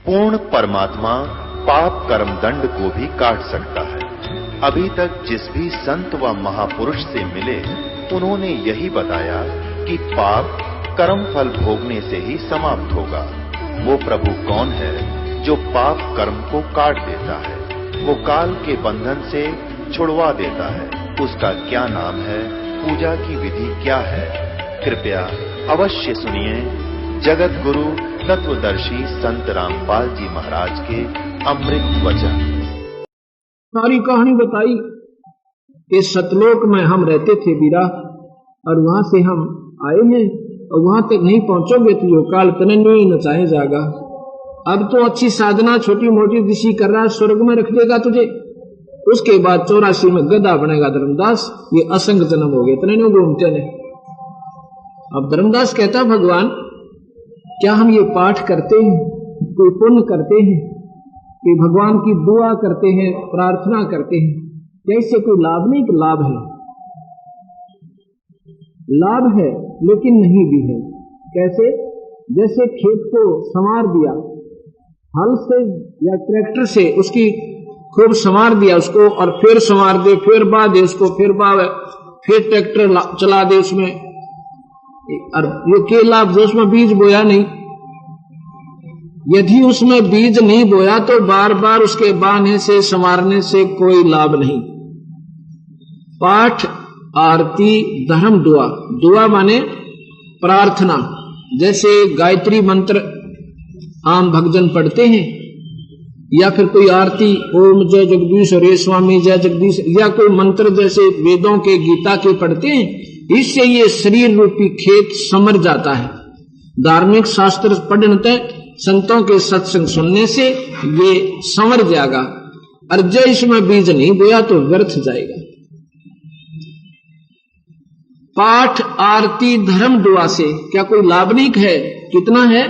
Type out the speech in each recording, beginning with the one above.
पूर्ण परमात्मा पाप कर्म दंड को भी काट सकता है। अभी तक जिस भी संत व महापुरुष से मिले उन्होंने यही बताया कि पाप कर्म फल भोगने से ही समाप्त होगा। वो प्रभु कौन है जो पाप कर्म को काट देता है, वो काल के बंधन से छुड़वा देता है। उसका क्या नाम है, पूजा की विधि क्या है? कृपया अवश्य सुनिए जगत गुरु तत्वदर्शी संत रामपाल जी महाराज के अमृत वचन। सारी कहानी बताई कि सतलोक में हम रहते थे बीरा, और वहां से हम आए हैं और वहां तक नहीं पहुंचोगे तो यो काल तने नहीं नचाए जाएगा। अब तो अच्छी साधना छोटी मोटी दिशी कर रहा है, स्वर्ग में रख देगा तुझे। उसके बाद 84 में गधा बनेगा धर्मदास। ये असंग जन्म हो गए, इतने नहीं घूमते ने। अब धर्मदास कहता भगवान क्या हम ये पाठ करते हैं, कोई पुण्य करते हैं कि भगवान की दुआ करते हैं, प्रार्थना करते हैं, क्या इससे कोई लाभ नहीं? कि लाभ है, लाभ है लेकिन नहीं भी है। कैसे? जैसे खेत को संवार दिया हल से या ट्रैक्टर से, उसकी खूब संवार दिया उसको, और फिर संवार दे, फिर बा दे उसको, फिर बावे, फिर ट्रैक्टर चला दे उसमें, और ये के लाभ जो उसमें बीज बोया नहीं। यदि उसमें बीज नहीं बोया तो बार बार उसके बाने से संवारने से कोई लाभ नहीं। पाठ, आरती, धर्म, दुआ। दुआ माने प्रार्थना। जैसे गायत्री मंत्र आम भक्तजन पढ़ते हैं, या फिर कोई आरती ओम जय जगदीश हरे स्वामी जय जगदीश, या कोई मंत्र जैसे वेदों के गीता के पढ़ते हैं, इससे ये शरीर रूपी खेत समर जाता है। धार्मिक शास्त्र पढ़ने तक संतों के सत्संग सुनने से ये संवर जाएगा, और जो इसमें बीज नहीं बोया तो व्यर्थ जाएगा। पाठ, आरती, धर्म, दुआ से क्या कोई लाभ नहीं है? कितना है?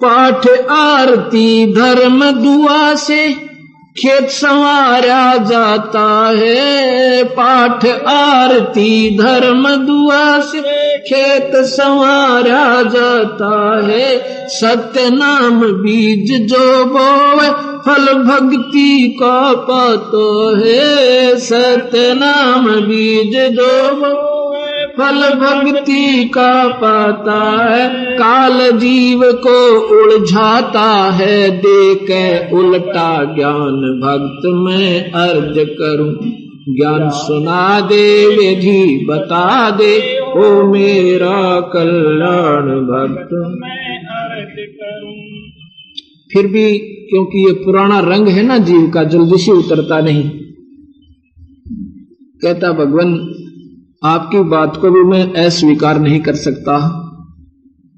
पाठ, आरती, धर्म, दुआ से खेत संवारा जाता है। पाठ, आरती, धर्म, दुआ से खेत संवारा जाता है। सत्य नाम बीज जो बोवे फल भक्ति का पाता है। सत्य नाम बीज जो बोवे फल भक्ति का पाता है। काल जीव को उलझाता है, देके उल्टा ज्ञान भक्त में अर्ज करूं। ज्ञान सुना दे, विधि बता दे, ओ मेरा कल्याण भक्त मैं अर्ज करूं। फिर भी क्योंकि ये पुराना रंग है ना जीव का, जल्दी से उतरता नहीं। कहता भगवान आपकी बात को भी मैं अस्वीकार नहीं कर सकता,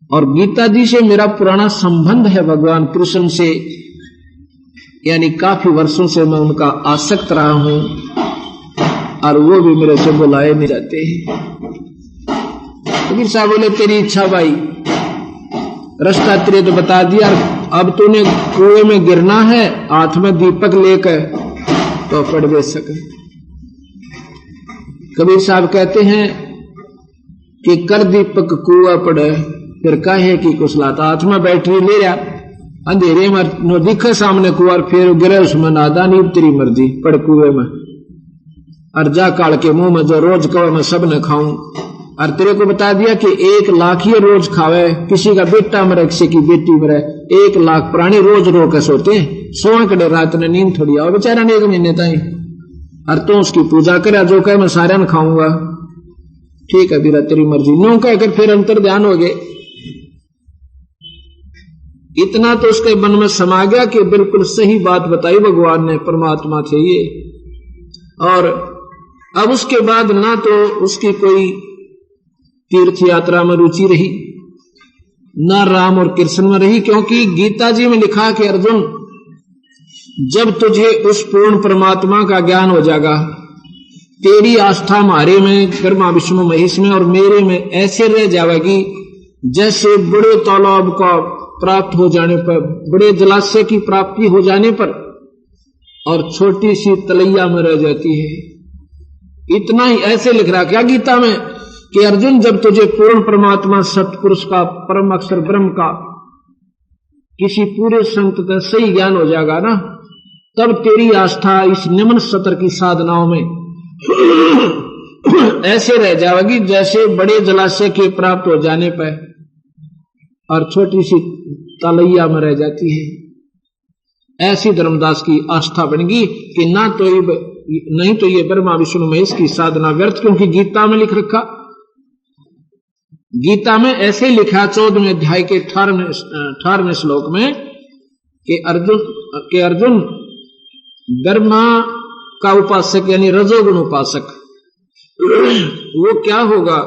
और गीता जी से मेरा पुराना संबंध है भगवान कृष्ण से, यानी काफी वर्षों से मैं उनका आसक्त रहा हूं, और वो भी मेरे से बुलाए नहीं जाते। कबीर साहब बोले तेरी इच्छा भाई, रास्ता तेरे तो बता दिया, अब तूने कुएं में गिरना है, हाथ में दीपक लेकर तो पड़ भी सके। कबीर साहब कहते हैं कि कर दीपक कुआ पड़े, फिर कहे कि कुशलाता। हाथ में बैटरी ले रहा, अंधेरे में दिखे सामने कुआं, फिर गिरे उसमें नादा नहीं, तेरी मर्जी, पड़ कुएं में। और जा काल के मुंह में जो रोज कवे मैं सब न खाऊं। और तेरे को बता दिया कि 1 लाख ये रोज खावे, किसी का बेटा मरे, किसी की बेटी मरे, 1 लाख प्राणी रोज रो के सोते हैं। सोए कड़े रात ने नींद थोड़ी आओ बेचारा ने 1 महीने ताई, और तू उसकी पूजा करे, जो कहे मैं सारे न खाऊंगा। ठीक है बीरा तेरी मर्जी, नो कहकर फिर अंतर ध्यान हो गए। इतना तो उसके मन में समा गया कि बिल्कुल सही बात बताई भगवान ने, परमात्मा थे ये। और अब उसके बाद ना तो उसकी कोई तीर्थ यात्रा में रुचि रही, ना राम और कृष्ण में रही, क्योंकि गीता जी में लिखा कि अर्जुन जब तुझे उस पूर्ण परमात्मा का ज्ञान हो जाएगा, तेरी आस्था हमारे में, ब्रह्मा विष्णु महेश में और मेरे में ऐसे रह जाएगी जैसे बड़े तालाब का प्राप्त हो जाने पर, बड़े जलाशय की प्राप्ति हो जाने पर और छोटी सी तलैया में रह जाती है। इतना ही ऐसे लिख रहा क्या गीता में कि अर्जुन जब तुझे पूर्ण परमात्मा सतपुरुष का, परम अक्षर ब्रह्म का किसी पूरे संत का सही ज्ञान हो जाएगा ना, तब तेरी आस्था इस निम्न सत्र की साधनाओं में ऐसे रह जाएगी जैसे बड़े जलाशय के प्राप्त हो जाने पर और छोटी सी तलैया में रह जाती है। ऐसी धर्मदास की आस्था बनेगी कि ना तो ये नहीं तो ये ब्रह्मा विष्णु महेश की साधना व्यर्थ। क्योंकि गीता में लिख रखा, गीता में ऐसे लिखा 14वें अध्याय के 18वें श्लोक में कि अर्जुन ब्रह्मा का उपासक यानी रजोगुण उपासक वो क्या होगा,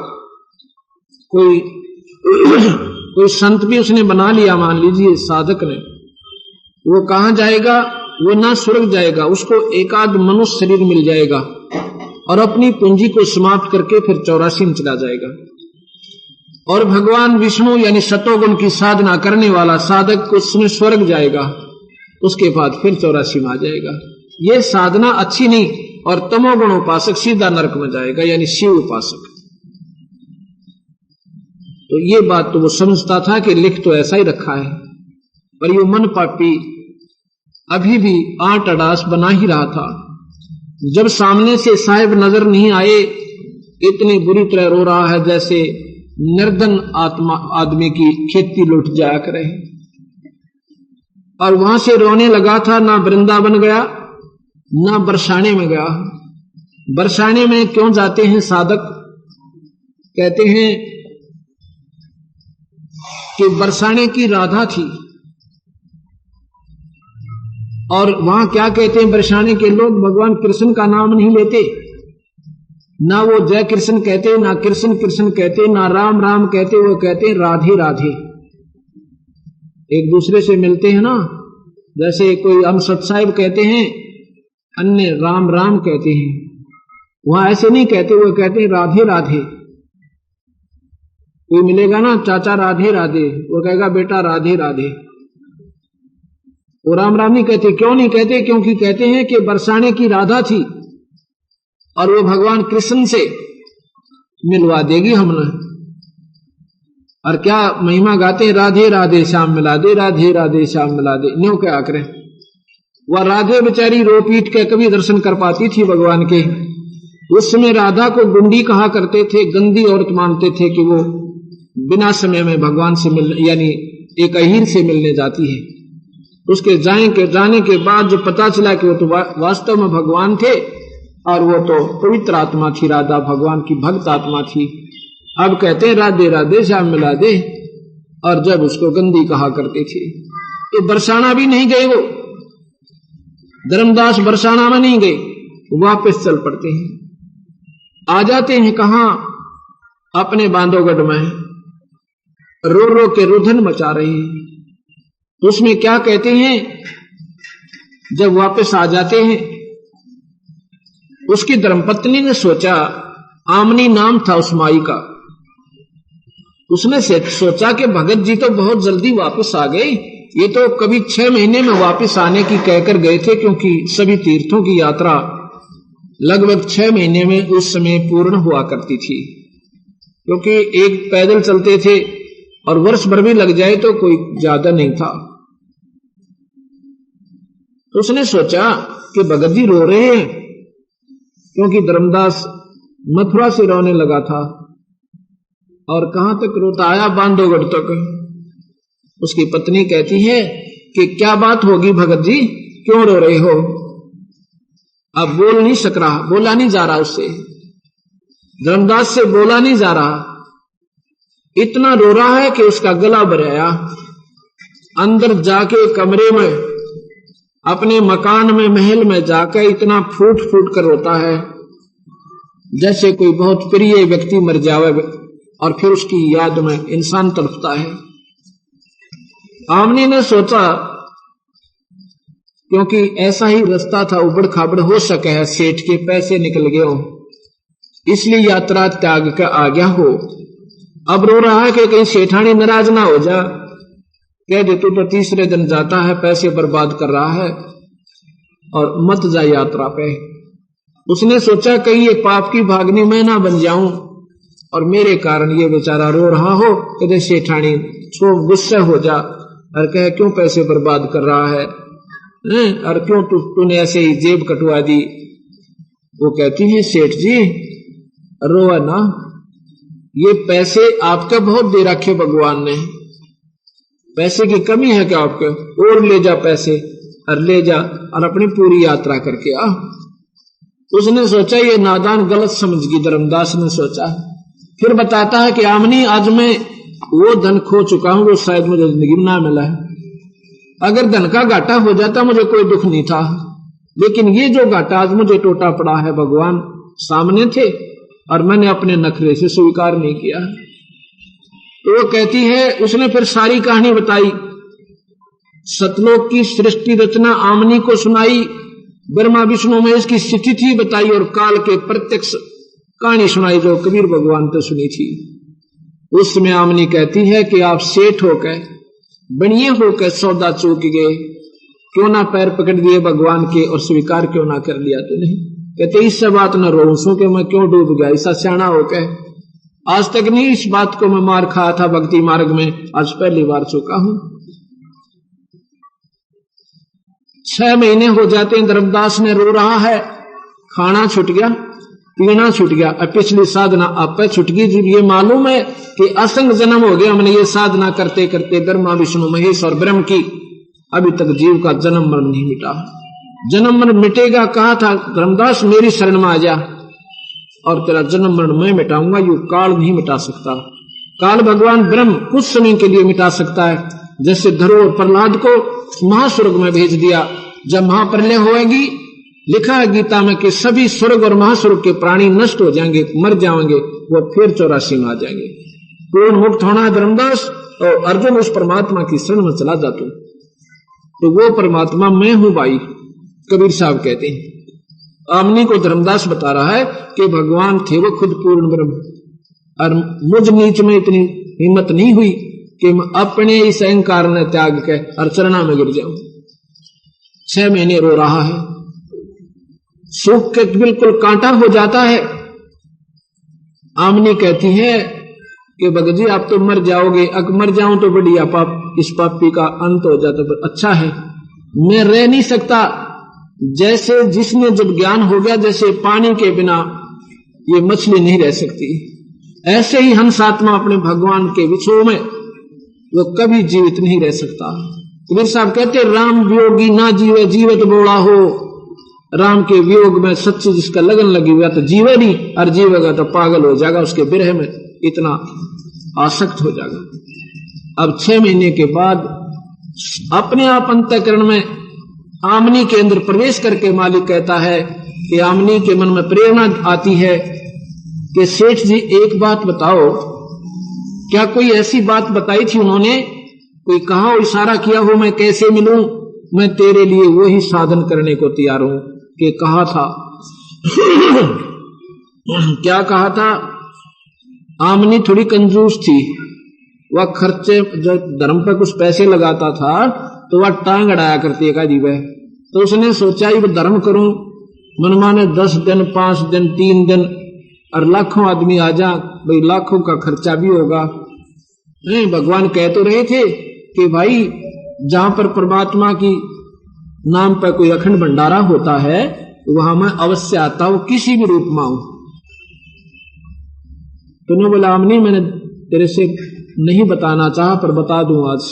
कोई संत भी उसने बना लिया, मान लीजिए साधक ने, वो कहां जाएगा? वो ना स्वर्ग जाएगा, उसको एकाध मनुष्य शरीर मिल जाएगा और अपनी पूंजी को समाप्त करके फिर 84 में चला जाएगा। और भगवान विष्णु यानी सतोगुण की साधना करने वाला साधक उसमें स्वर्ग जाएगा, उसके बाद फिर 84 में आ जाएगा। ये साधना अच्छी नहीं। और तमोगुण उपासक सीधा नरक में जाएगा यानी शिव उपासक। तो ये बात तो वो समझता था कि लिख तो ऐसा ही रखा है, पर ये मन पापी अभी भी आठ अड़ास बना ही रहा था। जब सामने से साहिब नजर नहीं आए, इतनी बुरी तरह रो रहा है जैसे निर्धन आदमी की खेती लुट जाया करे। और वहां से रोने लगा था, ना वृंदावन गया ना बरसाने में गया। बरसाने में क्यों जाते हैं साधक? कहते हैं कि बरसाने की राधा थी और वहां क्या कहते हैं बरसाने के लोग, भगवान कृष्ण का नाम नहीं लेते, ना वो जय कृष्ण कहते, ना कृष्ण कृष्ण कहते, ना राम राम कहते, वो कहते राधे राधे। एक दूसरे से मिलते हैं ना, जैसे कोई हम सतसाहिब कहते हैं, अन्य राम राम कहते हैं, वहां ऐसे नहीं कहते, वो कहते राधे राधे। कोई मिलेगा ना, चाचा राधे राधे, वो कहेगा बेटा राधे राधे। वो राम राम नहीं कहते। क्यों नहीं कहते? क्योंकि कहते हैं कि बरसाने की राधा थी और वो भगवान कृष्ण से मिलवा देगी हमने। और क्या महिमा गाते हैं, राधे राधे श्याम मिला दे, राधे राधे श्याम मिला दे। न्यों क्या करें, वह राधे बेचारी रो पीट के कभी दर्शन कर पाती थी भगवान के। उस समय राधा को गुंडी कहा करते थे, गंदी औरत मानते थे कि वो बिना समय में भगवान से मिलने यानी एक अहीर से मिलने जाती है। उसके जाने के बाद जो पता चला कि वो तो वास्तव में भगवान थे और वो तो पवित्र आत्मा थी, राधा भगवान की भक्त आत्मा थी। अब कहते हैं राधे राधे श्याम मिला दे, और जब उसको गंदी कहा करते थे। तो बरसाना भी नहीं गए, वो धर्मदास बरसाना में नहीं गए, वापस चल पड़ते हैं। आ जाते हैं कहां? अपने बांधवगढ़ में, रो रो के रुधन मचा रहे हैं। तो उसमें क्या कहते हैं, जब वापस आ जाते हैं, उसकी धर्मपत्नी ने सोचा, आमनी नाम था उस माई का, उसने सोचा कि भगत जी तो बहुत जल्दी वापस आ गए, ये तो कभी 6 महीने में वापस आने की कहकर गए थे, क्योंकि सभी तीर्थों की यात्रा लगभग 6 महीने में उस समय पूर्ण हुआ करती थी। क्योंकि एक पैदल चलते थे और वर्ष भर भी लग जाए तो कोई ज्यादा नहीं था। तो उसने सोचा कि भगत जी रो रहे हैं, क्योंकि धर्मदास मथुरा से रोने लगा था और कहां तक रोता आया, बांधवगढ़ तक। उसकी पत्नी कहती है कि क्या बात होगी भगत जी, क्यों रो रहे हो? अब बोल नहीं सक रहा, बोला नहीं जा रहा उससे, धर्मदास से बोला नहीं जा रहा। इतना रो रहा है कि उसका गला भर आया। अंदर जाके कमरे में, अपने मकान में, महल में जाकर इतना फूट फूट कर रोता है जैसे कोई बहुत प्रिय व्यक्ति मर जावे और फिर उसकी याद में इंसान तड़पता है। आमनी ने सोचा, क्योंकि ऐसा ही रास्ता था, उबड़ खाबड़ हो सके है, सेठ के पैसे निकल गए हो, इसलिए यात्रा त्याग कर आ गया हो। अब रो रहा है कि कहीं सेठानी नाराज ना हो जा, कह दे तू तो तीसरे दिन जाता है, पैसे बर्बाद कर रहा है और मत जा यात्रा पे। उसने सोचा कहीं ये पाप की भागनी मैं ना बन जाऊं और मेरे कारण ये बेचारा रो रहा हो, कदे सेठानी छो गुस्सा हो जा और कहे क्यों पैसे बर्बाद कर रहा है, और क्यों तूने ऐसे ही जेब कटवा दी। वो कहती है सेठ जी रोआ ना, ये पैसे आपके बहुत दे रखे भगवान ने, पैसे की कमी है क्या आपके, और ले जा पैसे और ले जा और अपनी पूरी यात्रा करके आ। उसने सोचा ये नादान गलत समझ गई, धर्मदास ने सोचा। फिर बताता है कि आमनी आज मैं वो धन खो चुका हूं वो शायद मुझे जिंदगी में ना मिला है। अगर धन का घाटा हो जाता मुझे कोई दुख नहीं था, लेकिन ये जो घाटा आज मुझे टोटा पड़ा है भगवान सामने थे और मैंने अपने नखरे से स्वीकार नहीं किया। तो वो कहती है, उसने फिर सारी कहानी बताई, सतलोक की सृष्टि रचना आमनी को सुनाई, ब्रह्मा विष्णु महेश की स्थिति बताई और काल के प्रत्यक्ष कहानी सुनाई जो कबीर भगवान तो सुनी थी। उसमें आमनी कहती है कि आप सेठ होकर बनिए होकर सौदा चूक गए, क्यों ना पैर पकड़ दिए भगवान के और स्वीकार क्यों ना कर लिया तूने। कहते इससे बात न रो सो कि मैं क्यों डूब गया, ऐसा सियाना होकर आज तक नहीं इस बात को मैं मार खाया था भक्ति मार्ग में, आज पहली बार चुका हूं। 6 महीने हो जाते हैं, धर्मदास ने रो रहा है, खाना छूट गया, पीना छूट गया, और पिछली साधना आप पे छूट गई। जब ये मालूम है कि असंग जन्म हो गया हमने ये साधना करते करते ब्रह्मा विष्णु महेश और ब्रह्म की, अभी तक जीव का जन्म मरण नहीं मिटा। जन्म मरण मिटेगा कहा था धर्मदास, मेरी शरण में आ जा और तेरा जन्म मरण मैं मिटाऊंगा, यू काल नहीं मिटा सकता। काल भगवान ब्रह्म कुछ समय के लिए मिटा सकता है, जैसे धरो और प्रहलाद को महास्वर्ग में भेज दिया। जब महाप्रलय होएगी, लिखा है गीता में कि सभी स्वर्ग और महास्वर्ग के प्राणी नष्ट हो जाएंगे, मर जाएंगे, वो फिर 84 में आ जाएंगे। पूर्ण मुक्त होना है धर्मदास, और अर्जुन उस परमात्मा की शरण में चला जाता, तो वो परमात्मा मैं हूं भाई, कबीर साहब कहते हैं। आमनी को धर्मदास बता रहा है कि भगवान थे वो खुद पूर्ण ब्रह्म, और मुझ नीच में इतनी हिम्मत नहीं हुई कि मैं अपने इस अहंकार ने त्याग के और चरणा में गिर जाऊं। 6 महीने रो रहा है, सुख के बिल्कुल कांटा हो जाता है। आमनी कहती है कि भगत जी आप तो मर जाओगे, अगर मर जाऊं तो बढ़िया, पाप इस पापी का अंत हो जाता तो अच्छा है, मैं रह नहीं सकता। जैसे जिसने जब ज्ञान हो गया, जैसे पानी के बिना ये मछली नहीं रह सकती, ऐसे ही हंस आत्मा अपने भगवान के विछोह में वो कभी जीवित नहीं रह सकता। कबीर साहब कहते राम वियोगी ना जीवे जीवित बोला हो, राम के वियोग में सच्ची जिसका लगन लगी हुआ तो जीवे नहीं, और जीवेगा तो पागल हो जाएगा, उसके विरह में इतना आसक्त हो जाएगा। अब 6 महीने के बाद अपने आप अंतःकरण में आमनी के अंदर प्रवेश करके मालिक कहता है कि आमनी के मन में प्रेरणा आती है कि सेठ जी एक बात बताओ, क्या कोई ऐसी बात बताई थी उन्होंने, कोई कहा हो, इशारा किया हो मैं कैसे मिलूं, मैं तेरे लिए वही साधन करने को तैयार हूं। कि कहा था क्या कहा था। आमनी थोड़ी कंजूस थी, वह खर्चे जो धर्म पर कुछ पैसे लगाता था तो वह टांग अड़ाया करती है काजी वह। तो उसने सोचा ये धर्म करूं, मनमाने 10 दिन 5 दिन 3 दिन और लाखों आदमी आ जा, भाई लाखों का खर्चा भी होगा। नहीं, भगवान कह तो रहे थे कि भाई जहां पर परमात्मा की नाम पर कोई अखंड भंडारा होता है वहां मैं अवश्य आता हूं, किसी भी रूप में आऊं। तूने बोला आमनी मैंने तेरे से नहीं बताना चाहा पर बता दूं आज।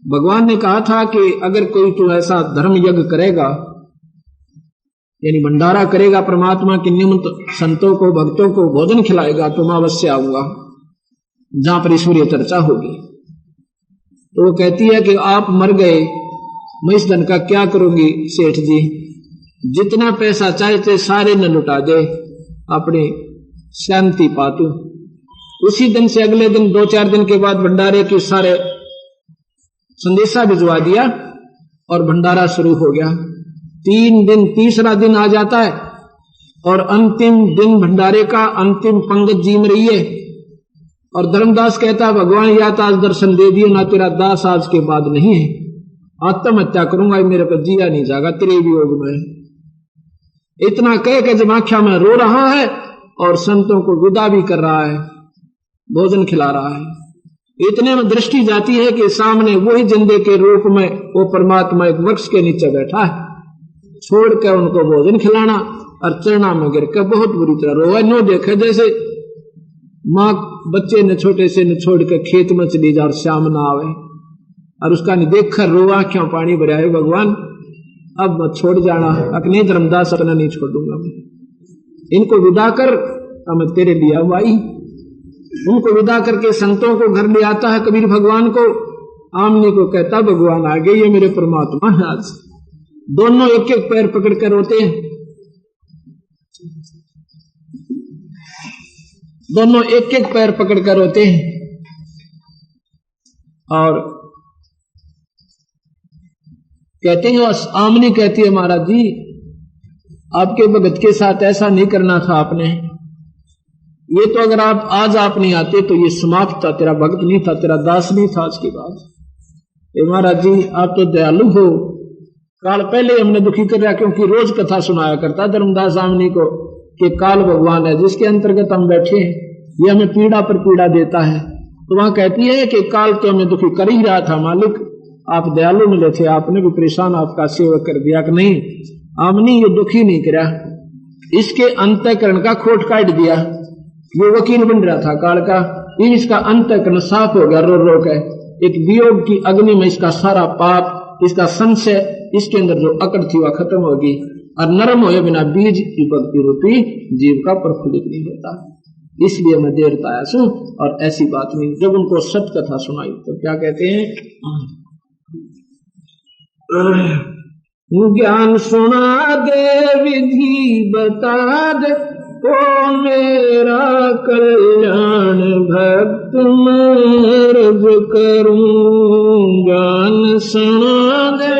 भगवान ने कहा था कि अगर कोई तू ऐसा धर्म यज्ञ करेगा, यानी भंडारा करेगा, परमात्मा के निमित्त संतों को भक्तों को भोजन खिलाएगा, तो मैं अवश्य आऊंगा जहां पर ईश्वरीय चर्चा होगी। तो वो कहती है कि आप मर गए, मैं इस धन का क्या करूंगी सेठ जी, जितना पैसा चाहते सारे न लुटा दे, अपनी शांति पातू। उसी दिन से अगले दिन 2-4 दिन के बाद भंडारे के सारे संदेशा भिजवा दिया और भंडारा शुरू हो गया। 3 दिन, तीसरा दिन आ जाता है और अंतिम दिन भंडारे का अंतिम पंगत जीम रही है। और धर्मदास कहता भगवान या तो आज दर्शन दे दिए, ना तेरा दास आज के बाद नहीं है, आत्महत्या करूंगा, मेरे पर जिया नहीं जाएगा तेरे वियोग में। इतना कह के जमाख्या में रो रहा है और संतों को विदा भी कर रहा है, भोजन खिला रहा है। इतने में दृष्टि जाती है कि सामने वही जिंदे के रूप में वो परमात्मा एक वृक्ष के नीचे बैठा है। छोड़ कर उनको भोजन खिलाना और चरना में गिर कर बहुत बुरी तरह रोवा। नो देखे जैसे माँ बच्चे ने छोटे से न छोड़ कर खेत में चली जा और शाम ना आवे और उसका नहीं देख कर रोवा, क्यों पानी भराए भगवान, अब मत छोड़ जाना। अकने धर्मदास अपना नहीं छोड़ूंगा, इनको विदा कर, मैं तेरे लिए आई। उनको विदा करके संतों को घर ले आता है कबीर भगवान को। आमनी को कहता भगवान आ गए, ये मेरे परमात्मा है। आज दोनों एक एक पैर पकड़ कर रोते हैं, दोनों एक एक पैर पकड़ कर रोते हैं और कहते हैं, आमनी कहती है महाराज जी आपके भगत के साथ ऐसा नहीं करना था आपने, ये तो अगर आप आज आप नहीं आते तो ये समाप्त था, तेरा भक्त नहीं था, तेरा दास नहीं था आज की बात। महाराज जी आप तो दयालु हो, काल पहले हमने दुखी कर रहा, क्योंकि रोज कथा सुनाया करता धर्मदास आमनी को कि काल भगवान है जिसके अंतर्गत हम बैठे हैं, ये हमें पीड़ा पर पीड़ा देता है। तो वहां कहती है कि काल तो हमें दुखी कर ही रहा था, मालिक आप दयालु मिले थे, आपने भी परेशान आपका सेवक कर दिया कि नहीं। आमनी ये दुखी नहीं करा, इसके अंतःकरण का खोट काट दिया, ये वकील बन रहा था काल का, इसका अंतःकरण साफ हो गया रो रो के। एक वियोग की अग्नि में इसका सारा पाप, इसका संशय, इसके अंदर जो अकड़ थी वह खत्म होगी और नरम होए बिना बीज भक्ति रूपी जीव का प्रफुल्लित नहीं होता। इसलिए मैं देरता आया सू और ऐसी बात नहीं। जब उनको सत कथा सुनाई तो क्या कहते हैं, ज्ञान सुना दे विधि बता दे ओ मेरा कल्याण भक्त मर्ज करूं। ज्ञान सुना दे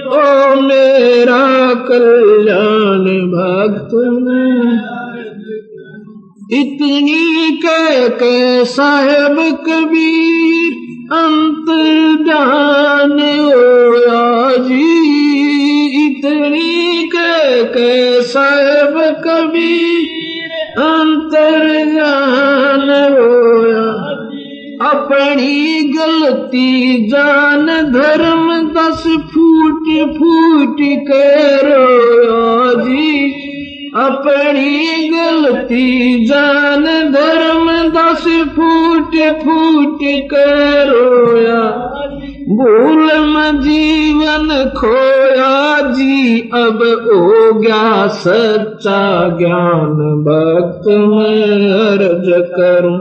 ओ मेरा कल्याण भक्त इतनी कह के साहेब कबीर अंत जान होया जी। इतनी कह के साहेब कबीर अंतर जान होया। अपनी गलती जान धर्म 10 फूट फूट के रोया जी। अपनी गलती जान धर्म 10 फूट फूट के रोया। भूल में जीवन खोया जी, अब हो गया सच्चा ज्ञान भक्त मैं अर्ज करूं।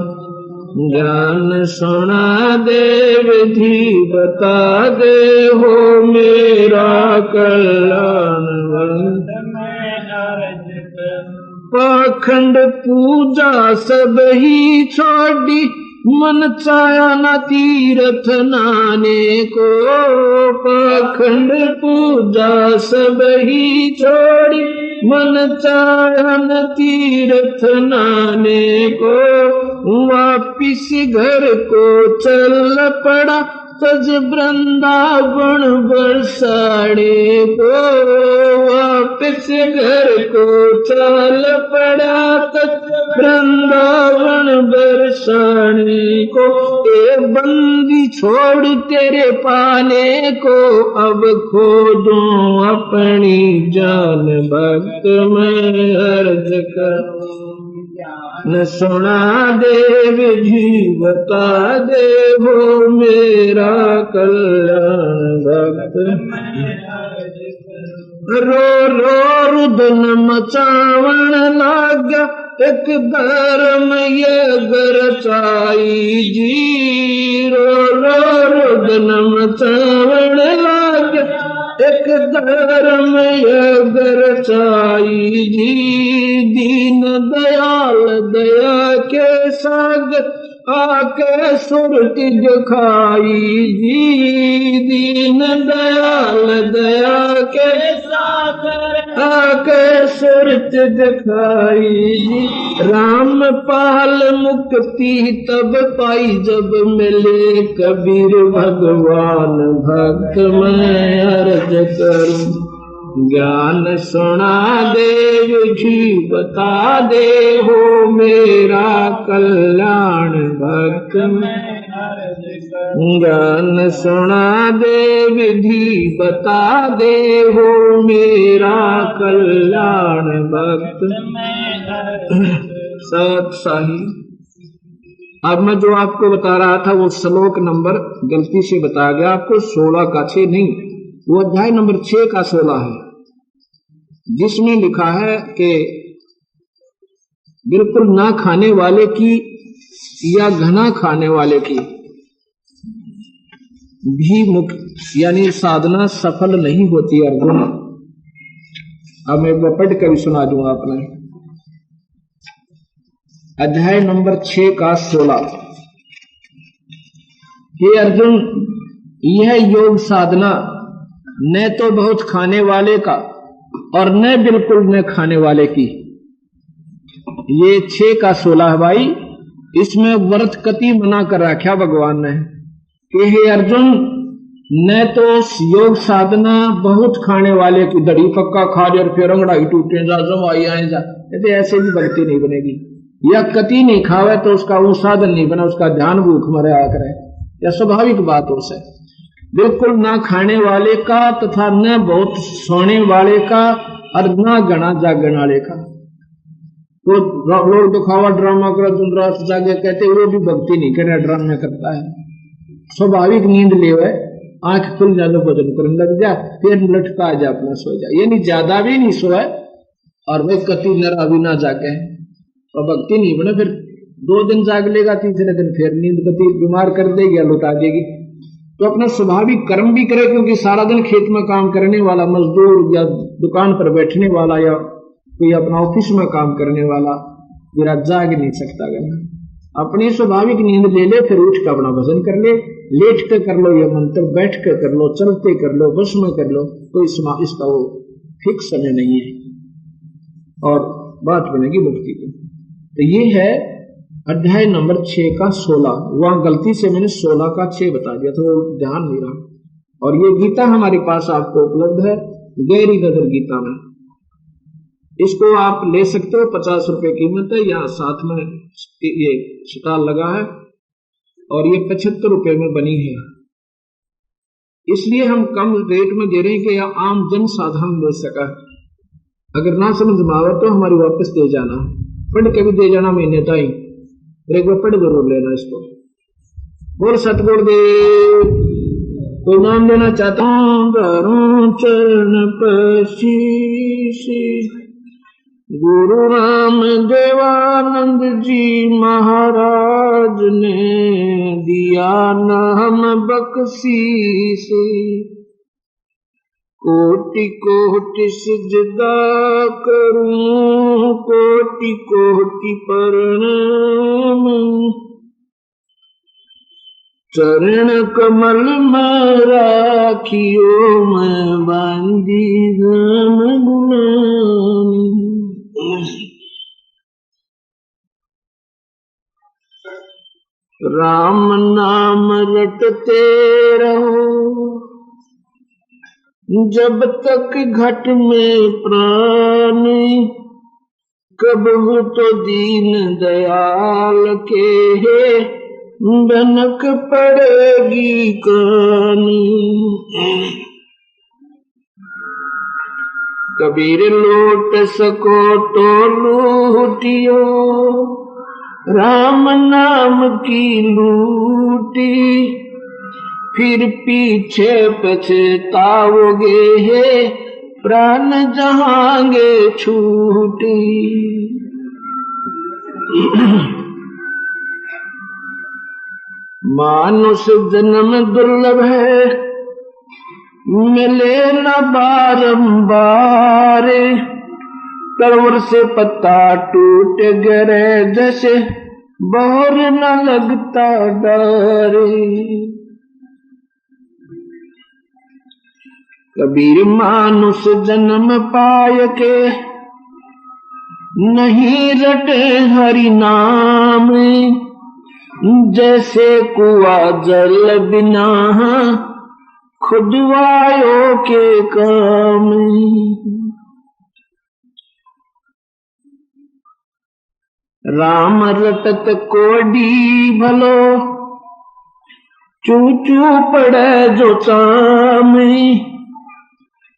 ज्ञान सुना दे विधि बता दे हो मेरा कल्याण भक्त मैं अर्ज करूं। पाखंड पूजा सब ही छोड़ी मन चाया न तीर्थ नाने को। पाखंड पूजा सब ही छोड़ी मन चाया न तीर्थ नाने को। वापिस घर को चल पड़ा सज वृंदावन बरसाने को। वापिस घर को चल पड़ा सज वृंदावन बरसाने को। ए बंदी छोड़ तेरे पाने को, अब खो दूं अपनी जान भक्त मैं अर्ज करूं। न सुना दे विधि बता दे वो मेरा कल्याण भक्त। रो रो रुदन मचावण लागा एक धर्म ये गरचाई जी। रो रो रुदन मचावण लागा एक धर्म ये गरचाई जी। दीन दयाल दया के सागर आके सुरति दिखाई जी। दीन दयाल दया के सागर आके सुरति दिखाई जी। राम पाल मुक्ति तब पाई जब मिले कबीर भगवान भक्त मैं अर्ज करूं। ज्ञान सुना दे विधि बता दे, हो मेरा कल्याण भक्त में। ज्ञान सुना दे विधि बता दे, हो मेरा कल्याण भक्त में। सत साही। अब मैं जो आपको बता रहा था वो श्लोक नंबर गलती से बता गया आपको, 16 का 6 नहीं, वो अध्याय नंबर 6 का 16 है, जिसमें लिखा है कि बिल्कुल ना खाने वाले की या घना खाने वाले की भी मुक्त यानी साधना सफल नहीं होती अर्जुन। अब मैं वो पढ़ कर सुना दूंगा अपने अध्याय नंबर 6 का 16। हे अर्जुन, यह योग साधना न तो बहुत खाने वाले का और न बिल्कुल न खाने वाले की, ये 6 का 16 है भाई। इसमें व्रत कति मना कर रखा भगवान ने कि हे अर्जुन, न तो योग साधना बहुत खाने वाले की, दड़ी पक्का खा ले और फिर अंगड़ाई टूटे जा जमाई आए जा, कहते ऐसे भी भक्ति नहीं बनेगी। या कति नहीं खावे तो उसका वो साधन नहीं बना, उसका ध्यान भूख मरे आ करे, यह स्वाभाविक बात हो से। बिल्कुल ना खाने वाले का तथा न बहुत सोने वाले का और न गणा जागने वाले का। तो लोग दिखावा ड्रामा कर तुम रात जागे कहते वो भी भक्ति नहीं करे, ड्रामा करता है। स्वाभाविक नींद ले आंख खुल जा, भोजन करने लग जा, फिर लटका जा अपना सो जा, ये नहीं ज्यादा भी नहीं सोए और वे कति नरा भी ना जागे और भक्ति नहीं बने। फिर 2 दिन जाग लेगा, तीसरे दिन फिर नींद गति बीमार कर देगी या लुटा देगी। तो अपना स्वाभाविक कर्म भी करे, क्योंकि सारा दिन खेत में काम करने वाला मजदूर या दुकान पर बैठने वाला या कोई अपना ऑफिस में काम करने वाला मेरा जाग नहीं सकता। अपनी स्वाभाविक नींद ले ले, फिर उठ कर अपना भजन कर ले, लेट के कर लो या मंत्र, बैठ के कर लो, चलते कर लो, बस में कर लो, कोई इसका वो फिक्स समय नहीं है और बात बनेगी मुक्ति की। तो ये है अध्याय नंबर 6 का 16। वहां गलती से मैंने 16 का 6 बता दिया था, वो ध्यान नहीं रहा। और ये गीता हमारे पास आपको उपलब्ध है गहरी नजर गीता में, इसको आप ले सकते हो, 50 रुपए कीमत है। यहाँ साथ में ये स्टॉल लगा है और ये 75 रुपए में बनी है, इसलिए हम कम रेट में दे रहे हैं कि आम जन साधारण ले सका। अगर ना समझ में आवे तो हमारी वापस दे जाना, पढ़ के भी दे जाना महीने ताई, और एक बार पढ़ जरूर लेना इसको। बोल सतगुरुदेव। तो नाम लेना चाहता हूँ चरण पर शीश, गुरु राम देवानंद जी महाराज ने दिया नाम बख्शीश। कोटि कोटि सिजदा करूं, कोटि कोटि प्रणाम, चरण कमल में राखियो मैं बांधी राम गुलाम। राम नाम रटते रहो जब तक घट में प्राण, कब हो तो दीन दयाल के है बनक पड़ेगी कान। कबीर लौट सको तो लूटियो, राम नाम की लूटी, फिर पीछे पछताओगे है प्राण जहांगे छूटी। मानुष जन्म दुर्लभ है मिले न बारंबार, करोड़ से पत्ता टूट गिरे जैसे बोर न लगता डारे। कबीर मानुष जन्म पाय के नहीं रटे हरि नाम, जैसे कुआ जल बिना खुद आयो के काम। राम रटत कोडी भलो चू चू पड़े जो चाम।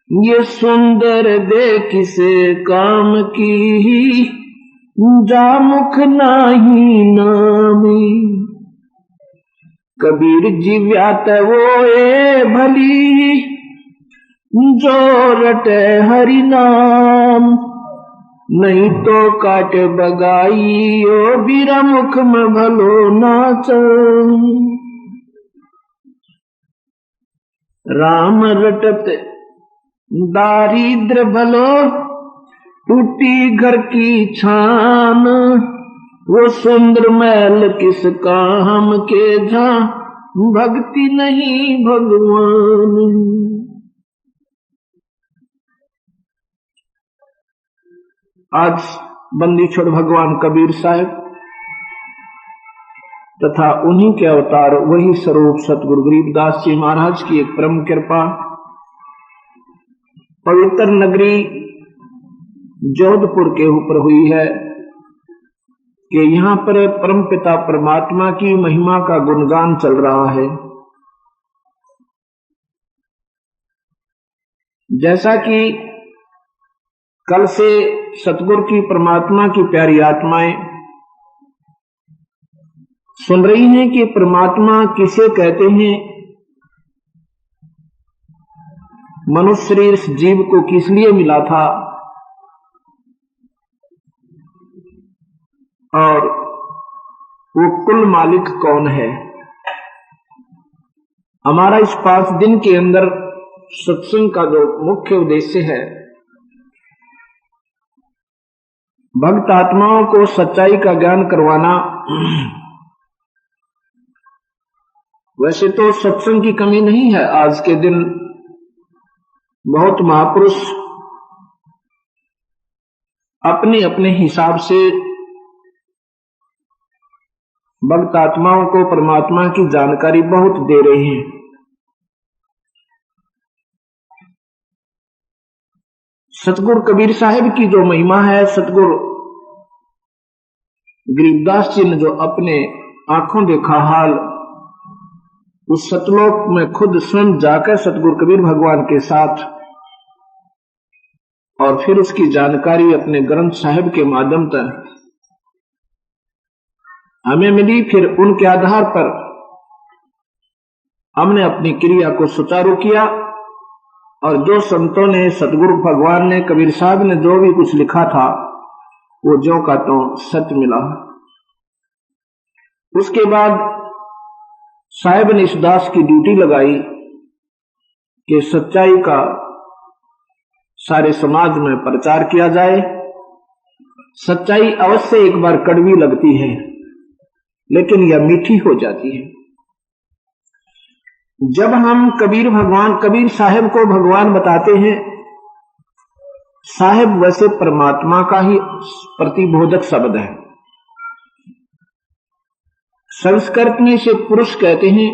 ये सुंदर दे किसे काम की जा मुख नाही नामी। कबीर जी व्यात वो ए भली जो रटे हरि नाम। नहीं तो काट बगाई ओ बीरा मुख में भलो नाच। राम रटत दारिद्र भलो टूटी घर की छान। वो सुंदर महल किस काम के जा भक्ति नहीं भगवान। आज बंदी छोड़ भगवान कबीर साहब तथा उन्हीं के अवतार वही स्वरूप सतगुरु गरीबदास जी महाराज की एक परम कृपा पवित्र नगरी जोधपुर के ऊपर हुई है कि यहाँ पर परम पिता परमात्मा की महिमा का गुणगान चल रहा है। जैसा कि कल से सतगुरु की परमात्मा की प्यारी आत्माएं सुन रही हैं कि परमात्मा किसे कहते हैं, मनुष्य शरीर इस जीव को किस लिए मिला था और वो कुल मालिक कौन है। हमारा इस 5 दिन के अंदर सत्संग का जो मुख्य उद्देश्य है, भक्त आत्माओं को सच्चाई का ज्ञान करवाना। वैसे तो सत्संग की कमी नहीं है, आज के दिन बहुत महापुरुष अपने अपने हिसाब से भक्त आत्माओं को परमात्मा की जानकारी बहुत दे रहे हैं। सतगुरु कबीर साहिब की जो महिमा है, सतगुरु गरीबदास जी ने जो अपने आंखों देखा हाल, उस सतलोक में खुद स्वयं जाकर सतगुरु कबीर भगवान के साथ और फिर उसकी जानकारी अपने ग्रंथ साहिब के माध्यम तक हमें मिली। फिर उनके आधार पर हमने अपनी क्रिया को सुचारू किया और जो संतों ने, सतगुरु भगवान ने, कबीर साहब ने जो भी कुछ लिखा था वो ज्यों का त्यों सत्य मिला। उसके बाद साहिब ने इस दास की ड्यूटी लगाई कि सच्चाई का सारे समाज में प्रचार किया जाए। सच्चाई अवश्य एक बार कड़वी लगती है, लेकिन यह मीठी हो जाती है। जब हम कबीर साहिब को भगवान बताते हैं, साहिब वैसे परमात्मा का ही प्रतिबोधक शब्द है। संस्कृत में इसे पुरुष कहते हैं।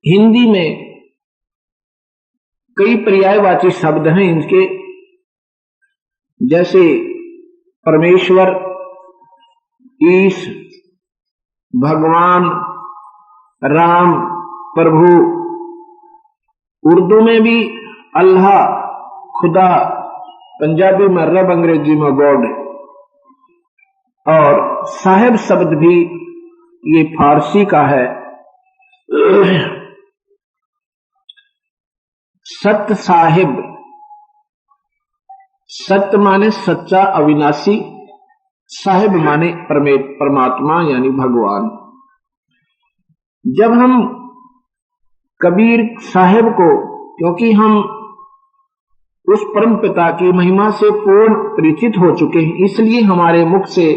हिंदी में कई पर्यायवाची शब्द हैं इनके, जैसे परमेश्वर, ईश, भगवान, राम, प्रभु। उर्दू में भी अल्लाह, खुदा, पंजाबी में रब, अंग्रेजी में गॉड। और साहिब शब्द भी ये फारसी का है। सत्य साहिब, सत्य माने सच्चा अविनाशी, साहिब माने परमात्मा यानी भगवान। जब हम कबीर साहिब को, क्योंकि हम उस परम पिता की महिमा से पूर्ण परिचित हो चुके हैं, इसलिए हमारे मुख से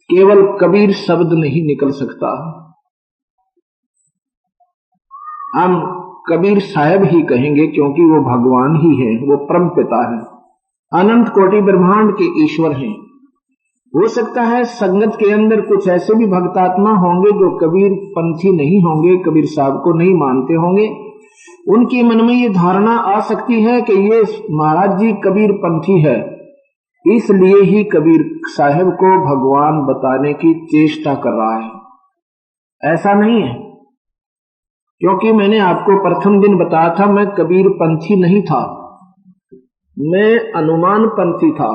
केवल कबीर शब्द नहीं निकल सकता। हम कबीर साहिब ही कहेंगे, क्योंकि वो भगवान ही है, वो परम पिता है, अनंत कोटि ब्रह्मांड के ईश्वर हैं। हो सकता है संगत के अंदर कुछ ऐसे भी भक्तात्मा होंगे जो कबीर पंथी नहीं होंगे, कबीर साहब को नहीं मानते होंगे। उनके मन में ये धारणा आ सकती है कि ये महाराज जी कबीर पंथी है, इसलिए ही कबीर साहब को भगवान बताने की चेष्टा कर रहा है। ऐसा नहीं है, क्योंकि मैंने आपको प्रथम दिन बताया था मैं कबीर पंथी नहीं था, मैं हनुमान पंथी था।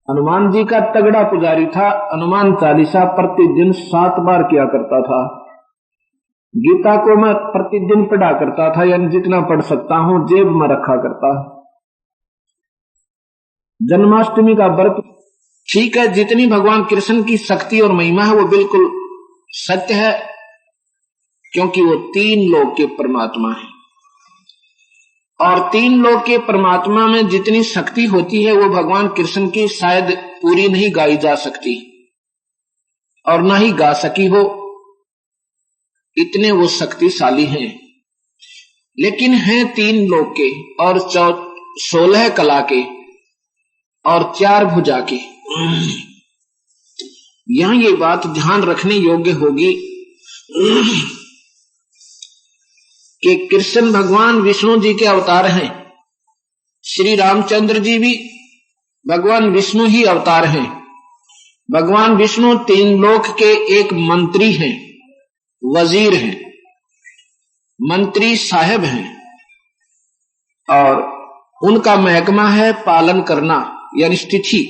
हनुमान जी का तगड़ा पुजारी था। हनुमान चालीसा प्रतिदिन 7 बार किया करता था। गीता को मैं प्रतिदिन पढ़ा करता था, यानी जितना पढ़ सकता हूं जेब में रखा करता। जन्माष्टमी का व्रत, ठीक है, जितनी भगवान कृष्ण की शक्ति और महिमा है वो बिल्कुल सत्य है, क्योंकि वो 3 लोक के परमात्मा है। और 3 लोक के परमात्मा में जितनी शक्ति होती है वो भगवान कृष्ण की शायद पूरी नहीं गाई जा सकती और ना ही गा सकी हो, इतने वो शक्तिशाली हैं। लेकिन हैं 3 लोक के और 16 कला के और 4 भुजा के। यहां ये बात ध्यान रखने योग्य होगी कि कृष्ण भगवान विष्णु जी के अवतार हैं। श्री रामचंद्र जी भी भगवान विष्णु ही अवतार हैं। भगवान विष्णु 3 लोक के एक मंत्री हैं, वजीर हैं, मंत्री साहब हैं, और उनका महकमा है पालन करना, यानी स्थिति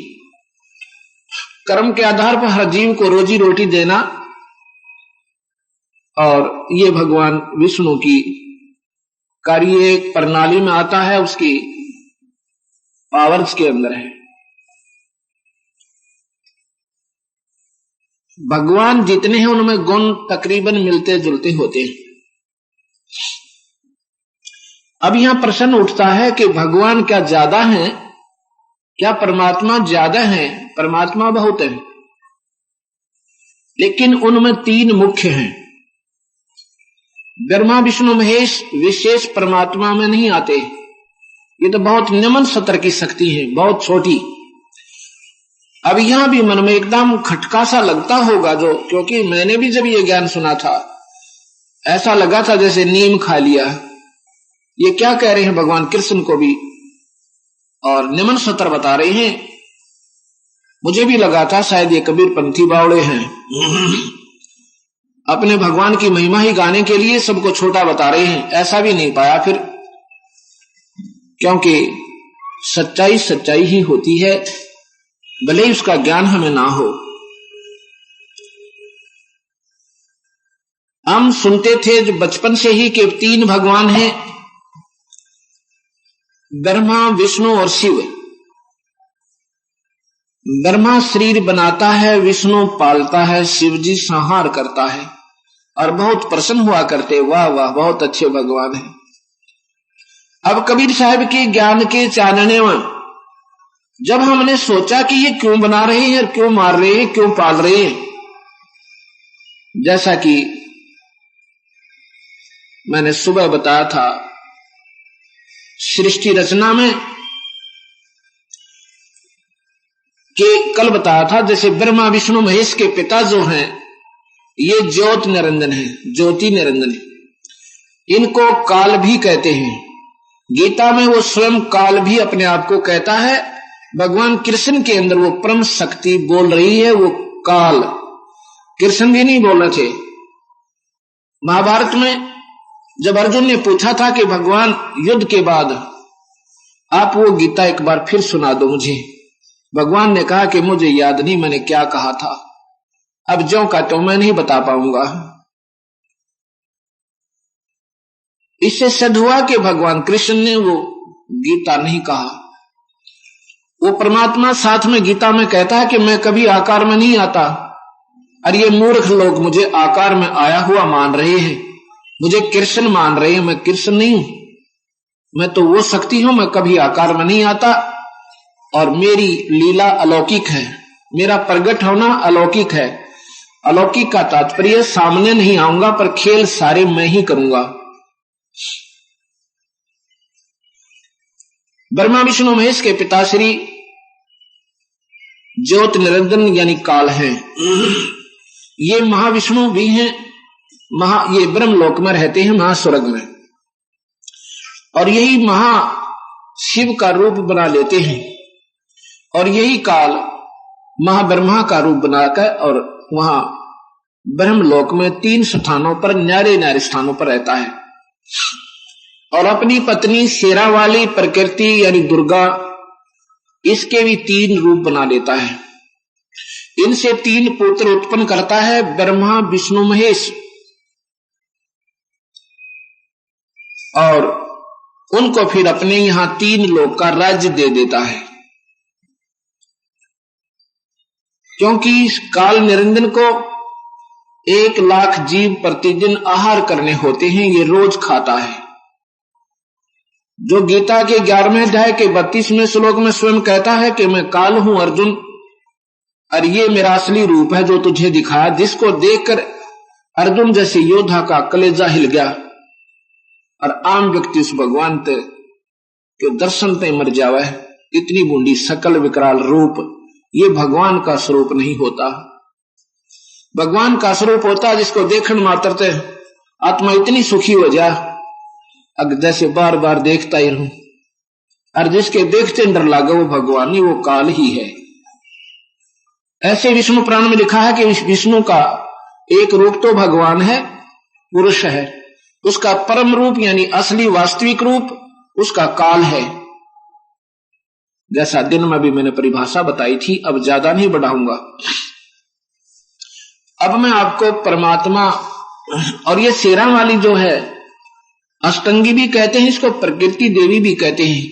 कर्म के आधार पर हर जीव को रोजी रोटी देना। और ये भगवान विष्णु की कार्य प्रणाली में आता है, उसकी पावर्स के अंदर है। भगवान जितने हैं उनमें गुण तकरीबन मिलते जुलते होते हैं। अब यहां प्रश्न उठता है कि भगवान क्या ज्यादा हैं, क्या परमात्मा ज्यादा है? परमात्मा बहुत है, लेकिन उनमें 3 मुख्य हैं। ब्रह्मा विष्णु महेश विशेष परमात्मा में नहीं आते। ये तो बहुत निम्न स्तर की शक्ति है, बहुत छोटी। अब यहां भी मन में एकदम खटका सा लगता होगा, जो क्योंकि मैंने भी जब ये ज्ञान सुना था ऐसा लगा था जैसे नीम खा लिया। ये क्या कह रहे हैं भगवान कृष्ण को भी, और निम्न स्तर बता रहे हैं। मुझे भी लगा था शायद ये कबीर पंथी बावड़े हैं, अपने भगवान की महिमा ही गाने के लिए सबको छोटा बता रहे हैं। ऐसा भी नहीं पाया फिर, क्योंकि सच्चाई सच्चाई ही होती है, भले ही उसका ज्ञान हमें ना हो। हम सुनते थे जो बचपन से ही कि 3 भगवान हैं, ब्रह्मा विष्णु और शिव। ब्रह्मा शरीर बनाता है, विष्णु पालता है, शिव जी संहार करता है। और बहुत प्रसन्न हुआ करते, वाह वाह बहुत अच्छे भगवान हैं। अब कबीर साहब के ज्ञान के चानने में जब हमने सोचा कि ये क्यों बना रहे हैं, क्यों मार रहे हैं, क्यों पाल रहे हैं, जैसा कि मैंने सुबह बताया था सृष्टि रचना में, कि कल बताया था जैसे ब्रह्मा विष्णु महेश के पिता जो हैं ये ज्योत निरंजन है, ज्योति निरंजन है। इनको काल भी कहते हैं। गीता में वो स्वयं काल भी अपने आप को कहता है। भगवान कृष्ण के अंदर वो परम शक्ति बोल रही है, वो काल। कृष्ण भी नहीं बोल रहे थे। महाभारत में जब अर्जुन ने पूछा था कि भगवान युद्ध के बाद आप वो गीता एक बार फिर सुना दो मुझे, भगवान ने कहा कि मुझे याद नहीं मैंने क्या कहा था, अब ज्यों का तो मैं नहीं बता पाऊंगा। इससे सिद्ध हुआ कि भगवान कृष्ण ने वो गीता नहीं कहा। वो परमात्मा साथ में गीता में कहता है कि मैं कभी आकार में नहीं आता, और ये मूर्ख लोग मुझे आकार में आया हुआ मान रहे हैं, मुझे कृष्ण मान रहे हैं। मैं कृष्ण नहीं हूं, मैं तो वो शक्ति हूं, मैं कभी आकार में नहीं आता और मेरी लीला अलौकिक है, मेरा प्रगट होना अलौकिक है। अलौकिक का तात्पर्य सामने नहीं आऊंगा पर खेल सारे मैं ही करूंगा। ब्रह्मा विष्णु महेश के पिताश्री ज्योत निरंजन यानी काल है। ये महाविष्णु भी हैं, ये ब्रह्मलोक में रहते हैं, महास्वर्ग में, और यही महाशिव का रूप बना लेते हैं, और यही काल महाब्रह्मा का रूप बनाकर और वहां ब्रह्मलोक में 3 स्थानों पर, न्यारे न्यारे स्थानों पर रहता है, और अपनी पत्नी शेरा वाली प्रकृति यानी दुर्गा, इसके भी 3 रूप बना लेता है। इनसे 3 पुत्र उत्पन्न करता है, ब्रह्मा विष्णु महेश, और उनको फिर अपने यहां 3 लोक का राज्य दे देता है। क्योंकि इस काल निरंजन को 1 लाख जीव प्रतिदिन आहार करने होते हैं, ये रोज खाता है। जो गीता के 11वें अध्याय के 32वें श्लोक में स्वयं कहता है कि मैं काल हूं अर्जुन, और ये मेरा असली रूप है जो तुझे दिखाया, जिसको देखकर अर्जुन जैसे योद्धा का कलेजा हिल गया, और आम व्यक्ति उस भगवान के दर्शन पे मर जावे। इतनी बूंदी सकल विकराल रूप, ये भगवान का स्वरूप नहीं होता। भगवान का स्वरूप होता जिसको देखने मात्र से आत्मा इतनी सुखी हो जा, अगर जैसे बार बार देखता ही रहूं, और जिसके देखते डर लागे वो भगवान ही, वो काल ही है। ऐसे विष्णु पुराण में लिखा है कि विष्णु का एक रूप तो भगवान है, पुरुष है, उसका परम रूप यानी असली वास्तविक रूप उसका काल है। जैसा दिन में भी मैंने परिभाषा बताई थी, अब ज्यादा नहीं बढ़ाऊंगा। अब मैं आपको परमात्मा, और ये शेरा वाली जो है अष्टंगी भी कहते हैं, इसको प्रकृति देवी भी कहते हैं,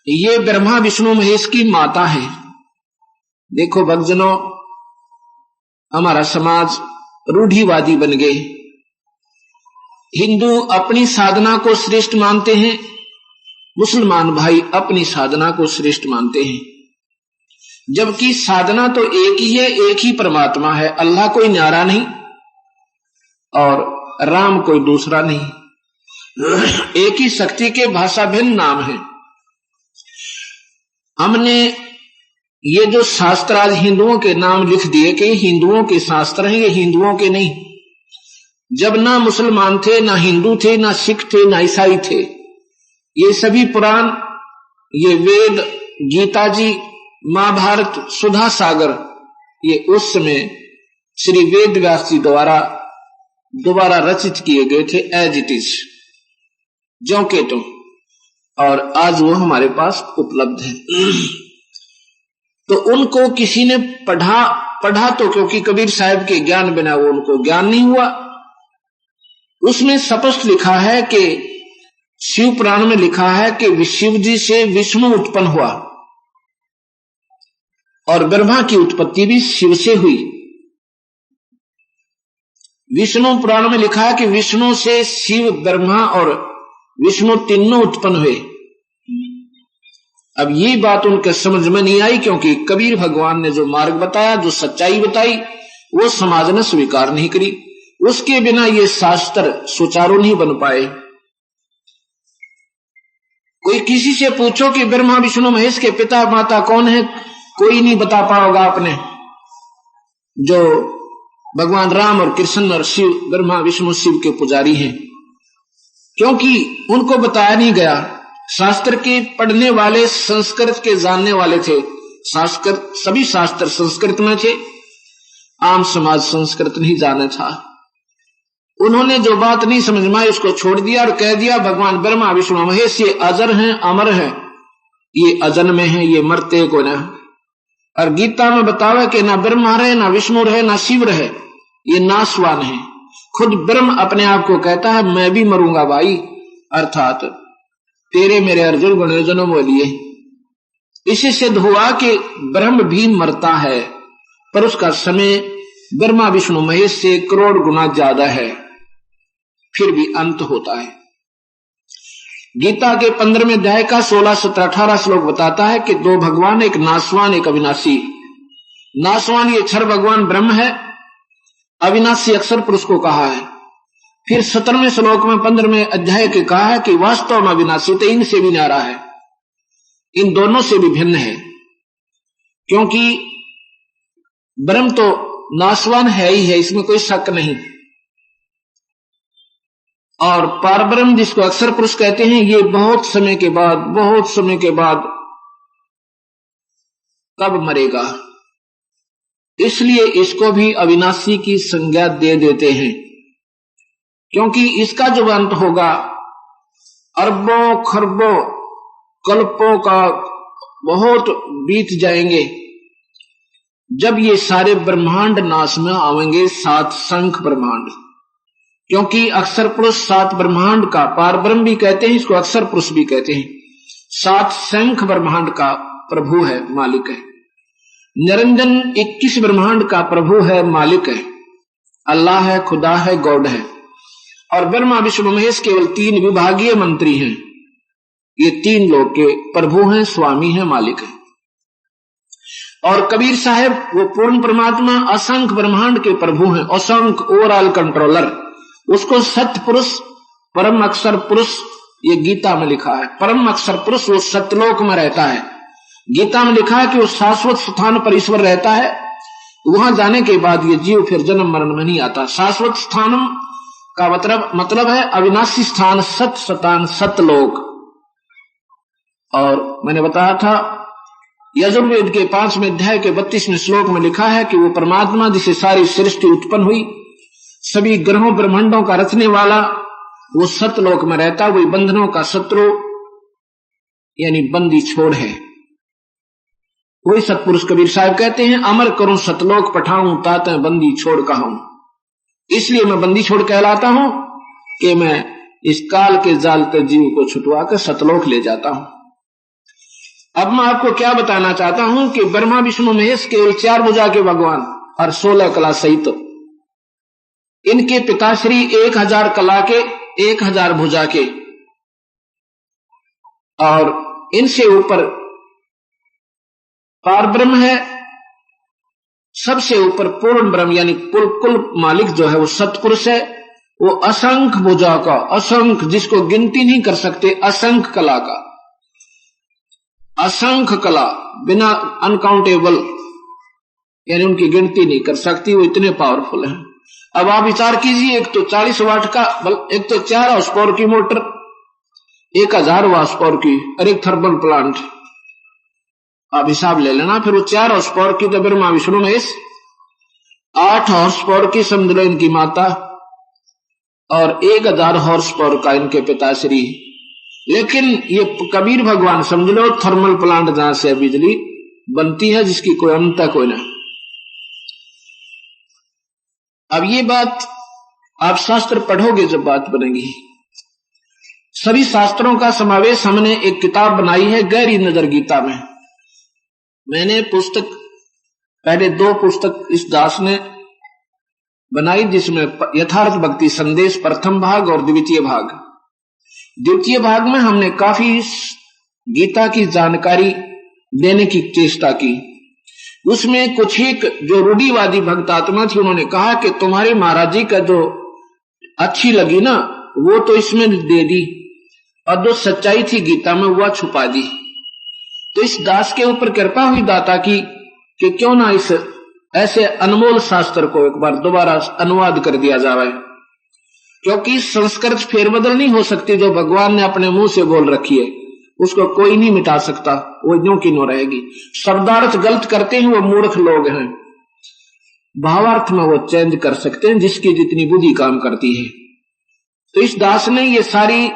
ये ब्रह्मा विष्णु महेश की माता है। देखो भक्तजनों, हमारा समाज रूढ़िवादी बन गए। हिंदू अपनी साधना को श्रेष्ठ मानते हैं, मुसलमान भाई अपनी साधना को श्रेष्ठ मानते हैं, जबकि साधना तो एक ही है, एक ही परमात्मा है। अल्लाह कोई न्यारा नहीं और राम कोई दूसरा नहीं, एक ही शक्ति के भाषा भिन्न नाम है। हमने ये जो शास्त्र आज हिंदुओं के नाम लिख दिए कि हिंदुओं के शास्त्र हैं, ये हिंदुओं के नहीं। जब ना मुसलमान थे, ना हिंदू थे, ना सिख थे, ना ईसाई थे, ये सभी पुराण, ये वेद, गीता जी, महाभारत, सुधा सागर, ये उस समय श्री वेद व्यास जी द्वारा दोबारा रचित किए गए थे, एज इट इज, ज्यों के त्यों, और आज वो हमारे पास उपलब्ध है। तो उनको किसी ने पढ़ा तो क्योंकि कबीर साहब के ज्ञान बिना वो उनको ज्ञान नहीं हुआ। उसमें स्पष्ट लिखा है कि शिव पुराण में लिखा है कि शिव जी से विष्णु उत्पन्न हुआ, और ब्रह्मा की उत्पत्ति भी शिव से हुई। विष्णु पुराण में लिखा है कि विष्णु से शिव, ब्रह्मा और विष्णु तीनों उत्पन्न हुए। अब ये बात उनके समझ में नहीं आई, क्योंकि कबीर भगवान ने जो मार्ग बताया, जो सच्चाई बताई, वो समाज ने स्वीकार नहीं करी। उसके बिना ये शास्त्र सुचारू नहीं बन पाए। कोई किसी से पूछो कि ब्रह्मा विष्णु महेश के पिता माता कौन है, कोई नहीं बता पाओगा आपने। जो भगवान राम और कृष्ण और शिव, ब्रह्मा विष्णु शिव के पुजारी हैं, क्योंकि उनको बताया नहीं गया। शास्त्र के पढ़ने वाले, संस्कृत के जानने वाले थे, संस्कृत, सभी शास्त्र संस्कृत में थे, आम समाज संस्कृत नहीं जाना था। उन्होंने जो बात नहीं समझ में आई उसको छोड़ दिया और कह दिया भगवान ब्रह्मा विष्णु महेश ये अजर हैं, अमर हैं, ये अजन्मे हैं, ये मरते को न। और गीता में बतावे कि ना ब्रह्मा रहे, ना विष्णु रहे, ना शिव रहे, ये नाशवान है। खुद ब्रह्म अपने आप को कहता है मैं भी मरूंगा भाई, अर्थात तेरे मेरे अर्जुन गुण जन्म लिए। इसी सिद्ध हुआ कि ब्रह्म भी मरता है, पर उसका समय ब्रह्मा विष्णु महेश से करोड़ गुना ज्यादा है, फिर भी अंत होता है। गीता के 15वें अध्याय का 16, 17, 18 श्लोक बताता है कि 2 भगवान, एक नाशवान एक अविनाशी। नाशवान ये क्षर भगवान ब्रह्म है, अविनाशी अक्षर पुरुष को कहा है। फिर 17वें श्लोक में 15वें अध्याय के कहा है कि वास्तव में अविनाशी तो इनसे भी न्यारा है, इन दोनों से भी भिन्न है, क्योंकि ब्रह्म तो नाशवान है ही है, इसमें कोई शक नहीं। और पारब्रह्म जिसको अक्षर पुरुष कहते हैं, ये बहुत समय के बाद कब मरेगा, इसलिए इसको भी अविनाशी की संज्ञा दे देते हैं, क्योंकि इसका जो अंत होगा अरबों खरबों कल्पों का बहुत बीत जाएंगे, जब ये सारे ब्रह्मांड नाश में आवेंगे, 7 शंख ब्रह्मांड। क्योंकि अक्षर पुरुष 7 ब्रह्मांड का, पारब्रह्म भी कहते हैं इसको, अक्षर पुरुष भी कहते हैं, 7 शंख ब्रह्मांड का प्रभु है, मालिक है। निरंजन 21 ब्रह्मांड का प्रभु है, मालिक है, अल्लाह है, खुदा है, गॉड है। और ब्रह्मा विष्णु महेश केवल 3 विभागीय मंत्री हैं, ये 3 लोग के प्रभु हैं, स्वामी हैं, मालिक हैं। और कबीर साहब वो पूर्ण परमात्मा असंख्य ब्रह्मांड के प्रभु हैं, असंख्य ओवरऑल कंट्रोलर, उसको सत्य पुरुष, परम अक्षर पुरुष, ये गीता में लिखा है। परम अक्षर पुरुष वो सत्यलोक में रहता है, गीता में लिखा है कि वो शाश्वत स्थान पर ईश्वर रहता है, वहां जाने के बाद ये जीव फिर जन्म मरण में नहीं आता। शाश्वत स्थान का मतलब है अविनाशी स्थान, सत स्थान, सतलोक। और मैंने बताया था यजुर्वेद के 5वें अध्याय के 32वें श्लोक में लिखा है कि वो परमात्मा जिसे सारी सृष्टि उत्पन्न हुई, सभी ग्रहों ब्रह्मांडों का रचने वाला, वो सतलोक में रहता, वही बंधनों का शत्रु यानी बंदी छोड़ है। वही सतपुरुष कबीर साहब कहते हैं, अमर करूं सतलोक पठाऊं, ताते बंदी छोड़ कहूं। इसलिए मैं बंदी छोड़ कहलाता हूं कि मैं इस काल के जाल के जीव को छुटवा कर सतलोक ले जाता हूं। अब मैं आपको क्या बताना चाहता हूं कि ब्रह्मा विष्णु महेश केवल 4 भुजा के भगवान और 16 कला सहित, इनके पिताश्री 1000 कला के, 1000 भुजा के, और इनसे ऊपर पार ब्रह्म है, सबसे ऊपर पूर्ण ब्रह्म यानी कुल मालिक जो है वो सतपुरुष है, वो असंख्य भुजा का, असंख्य जिसको गिनती नहीं कर सकते, असंख्य कला का, असंख्य कला बिना अनकाउंटेबल, यानी उनकी गिनती नहीं कर सकती, वो इतने पावरफुल हैं। अब आप विचार कीजिए, एक तो 40 वाट का, एक तो 4 हाउस पावर की मोटर, 1000 हाउस पावर की, और एक थर्मल प्लांट, आप हिसाब ले लेना। फिर वो 4 हाउस पावर की तो ब्रह्मा विष्णु महेश, 8 हॉर्स पावर की समझ लो इनकी माता, और 1000 हॉर्स पावर का इनके पिताश्री। लेकिन ये कबीर भगवान समझ लो थर्मल प्लांट जहां से बिजली बनती है, जिसकी कोई अंत कोई ना। अब ये बात आप शास्त्र पढ़ोगे जब बात बनेगी। सभी शास्त्रों का समावेश हमने एक किताब बनाई है, गहरी नजर गीता में। मैंने पुस्तक, पहले 2 पुस्तक इस दास ने बनाई, जिसमें यथार्थ भक्ति संदेश प्रथम भाग और द्वितीय भाग। द्वितीय भाग में हमने काफी गीता की जानकारी देने की चेष्टा की। उसमें कुछ एक जो रूढ़िवादी भक्त आत्मा थी, उन्होंने कहा कि तुम्हारे महाराज जी का जो अच्छी लगी ना, वो तो इसमें दे दी, और जो सच्चाई थी गीता में वह छुपा दी। तो इस दास के ऊपर कृपा हुई दाता की कि क्यों ना इस ऐसे अनमोल शास्त्र को एक बार दोबारा अनुवाद कर दिया जाए, क्योंकि संस्कृत फेरबदल नहीं हो सकती। जो भगवान ने अपने मुंह से बोल रखी है उसको कोई नहीं मिटा सकता, वो यूं की नो रहेगी। शब्दार्थ गलत करते हैं वो मूर्ख लोग हैं, भावार्थ में वो चेंज कर सकते हैं जिसकी जितनी बुद्धि काम करती है। तो इस दास ने ये सारी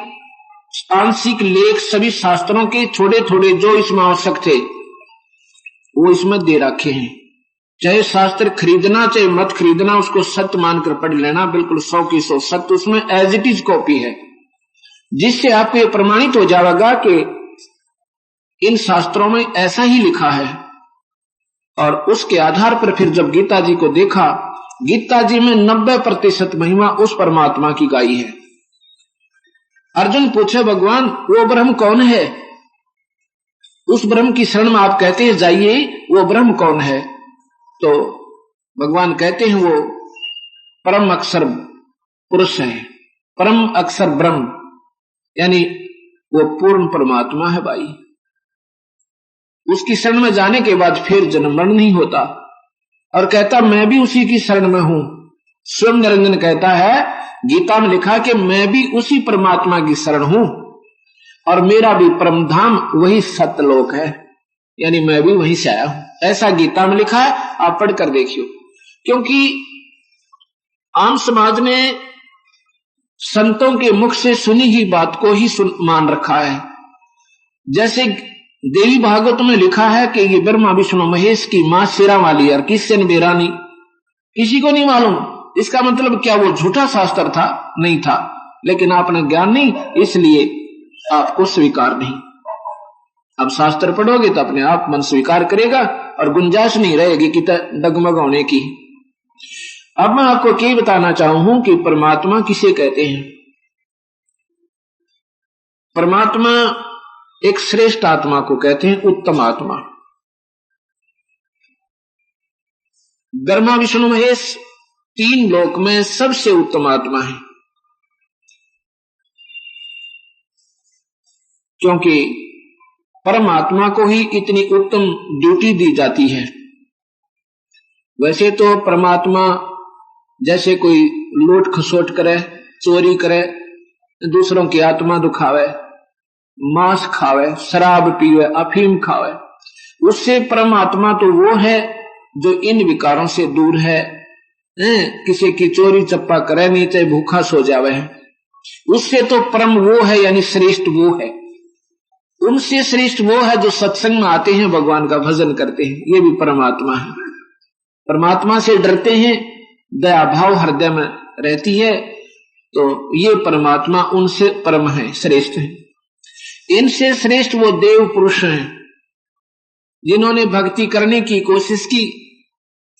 आंशिक लेख सभी शास्त्रों के थोड़े थोड़े जो इसमें आवश्यक थे वो इसमें दे रखे हैं। चाहे शास्त्र खरीदना चाहे मत खरीदना, उसको सत्य मानकर पढ़ लेना, बिल्कुल 100 की 100 सत्य उसमें एज इट इज कॉपी है, जिससे आपको ये प्रमाणित हो जाएगा कि इन शास्त्रों में ऐसा ही लिखा है। और उसके आधार पर फिर जब गीता जी को देखा, गीता जी में 90% महिमा उस परमात्मा की गाई है। अर्जुन पूछे भगवान वो ब्रह्म कौन है? उस ब्रह्म की शरण में आप कहते हैं जाइए, वो ब्रह्म कौन है? तो भगवान कहते हैं वो परम अक्षर पुरुष है, परम अक्षर ब्रह्म, यानी वो पूर्ण परमात्मा है भाई। उसकी शरण में जाने के बाद फिर जन्म मरण नहीं होता। और कहता मैं भी उसी की शरण में हूं। स्वयं निरंजन कहता है, गीता में लिखा कि मैं भी उसी परमात्मा की शरण हूं और मेरा भी परम धाम वही सत्यलोक है, यानी मैं भी वहीं से आया हूं। ऐसा गीता में लिखा है, आप पढ़कर देखियो। क्योंकि आम समाज ने संतों के मुख से सुनी ही बात को ही मान रखा है। जैसे देवी भागवत में लिखा है कि ये ब्रह्मा विष्णु महेश की मां शेरा वाली और किससे बेरानी, किसी को नहीं मालूम। इसका मतलब क्या वो झूठा शास्त्र था? नहीं था, लेकिन आपने ज्ञान नहीं, इसलिए आपको स्वीकार नहीं। अब शास्त्र पढ़ोगे तो अपने आप मन स्वीकार करेगा और गुंजाइश नहीं रहेगी कि डगमग होने की। अब मैं आपको क्या बताना चाहूं कि परमात्मा किसे कहते हैं। परमात्मा एक श्रेष्ठ आत्मा को कहते हैं, उत्तम आत्मा। ब्रह्मा विष्णु महेश तीन लोक में सबसे उत्तम आत्मा है, क्योंकि परमात्मा को ही इतनी उत्तम ड्यूटी दी जाती है। वैसे तो परमात्मा जैसे कोई लूट खसोट करे, चोरी करे, दूसरों की आत्मा दुखावे, मांस खावे, शराब पीवे, अफीम खावे, उससे परमात्मा तो वो है जो इन विकारों से दूर है। किसी की चोरी चप्पा करे नहीं, चाहे भूखा सो जावे है, उससे तो परम वो है, यानी श्रेष्ठ वो है। उनसे श्रेष्ठ वो है जो सत्संग में आते हैं, भगवान का भजन करते हैं, ये भी परमात्मा है। परमात्मा से डरते हैं, दया भाव हृदय में रहती है, तो ये परमात्मा उनसे परम है, श्रेष्ठ है। इनसे श्रेष्ठ वो देव पुरुष हैं जिन्होंने भक्ति करने की कोशिश की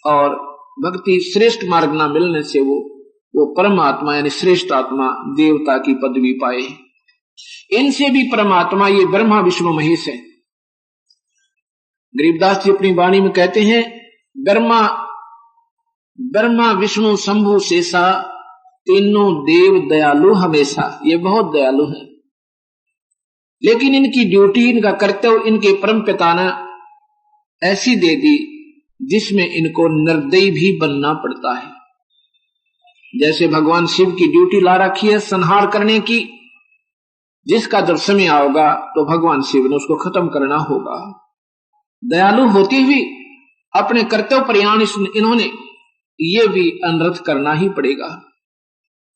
और भक्ति श्रेष्ठ मार्ग न मिलने से वो परमात्मा यानी श्रेष्ठ आत्मा देवता की पदवी पाए। इनसे भी परमात्मा ये ब्रह्मा विष्णु महेश है। गरीबदास जी अपनी वाणी में कहते हैं, ब्रह्मा विष्णु शंभु शेषा तीनों देव दयालु हमेशा। ये बहुत दयालु है, लेकिन इनकी ड्यूटी, इनका कर्तव्य इनके परम पिता ने ऐसी दे दी जिसमें इनको निर्दयी भी बनना पड़ता है। जैसे भगवान शिव की ड्यूटी ला रखी है संहार करने की, जिसका जब समय आओगा तो भगवान शिव ने उसको खत्म करना होगा। दयालु होते हुए अपने कर्तव्य प्रयाण इन्होंने ये भी अनर्थ करना ही पड़ेगा।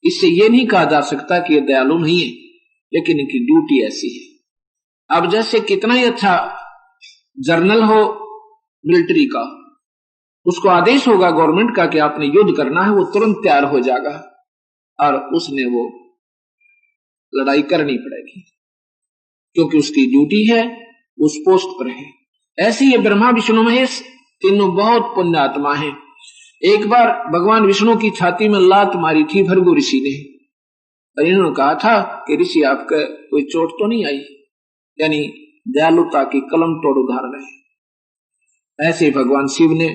इससे ये नहीं कहा जा सकता कि ये दयालु नहीं है, लेकिन इनकी ड्यूटी ऐसी है। अब जैसे कितना ही अच्छा जर्नल हो मिलिट्री का, उसको आदेश होगा गवर्नमेंट का कि आपने युद्ध करना है, वो तुरंत तैयार हो जाएगा और उसने वो लड़ाई करनी पड़ेगी, क्योंकि उसकी ड्यूटी है, उस पोस्ट पर है। ऐसे ही ब्रह्मा विष्णु महेश तीनों बहुत पुण्य आत्मा है। एक बार भगवान विष्णु की छाती में लात मारी थी भृगु ऋषि ने, और इन्होंने कहा था कि ऋषि आपका कोई चोट तो नहीं आई, यानी दयालुता की कलम तोड़ उदाहरण है। ऐसे भगवान शिव ने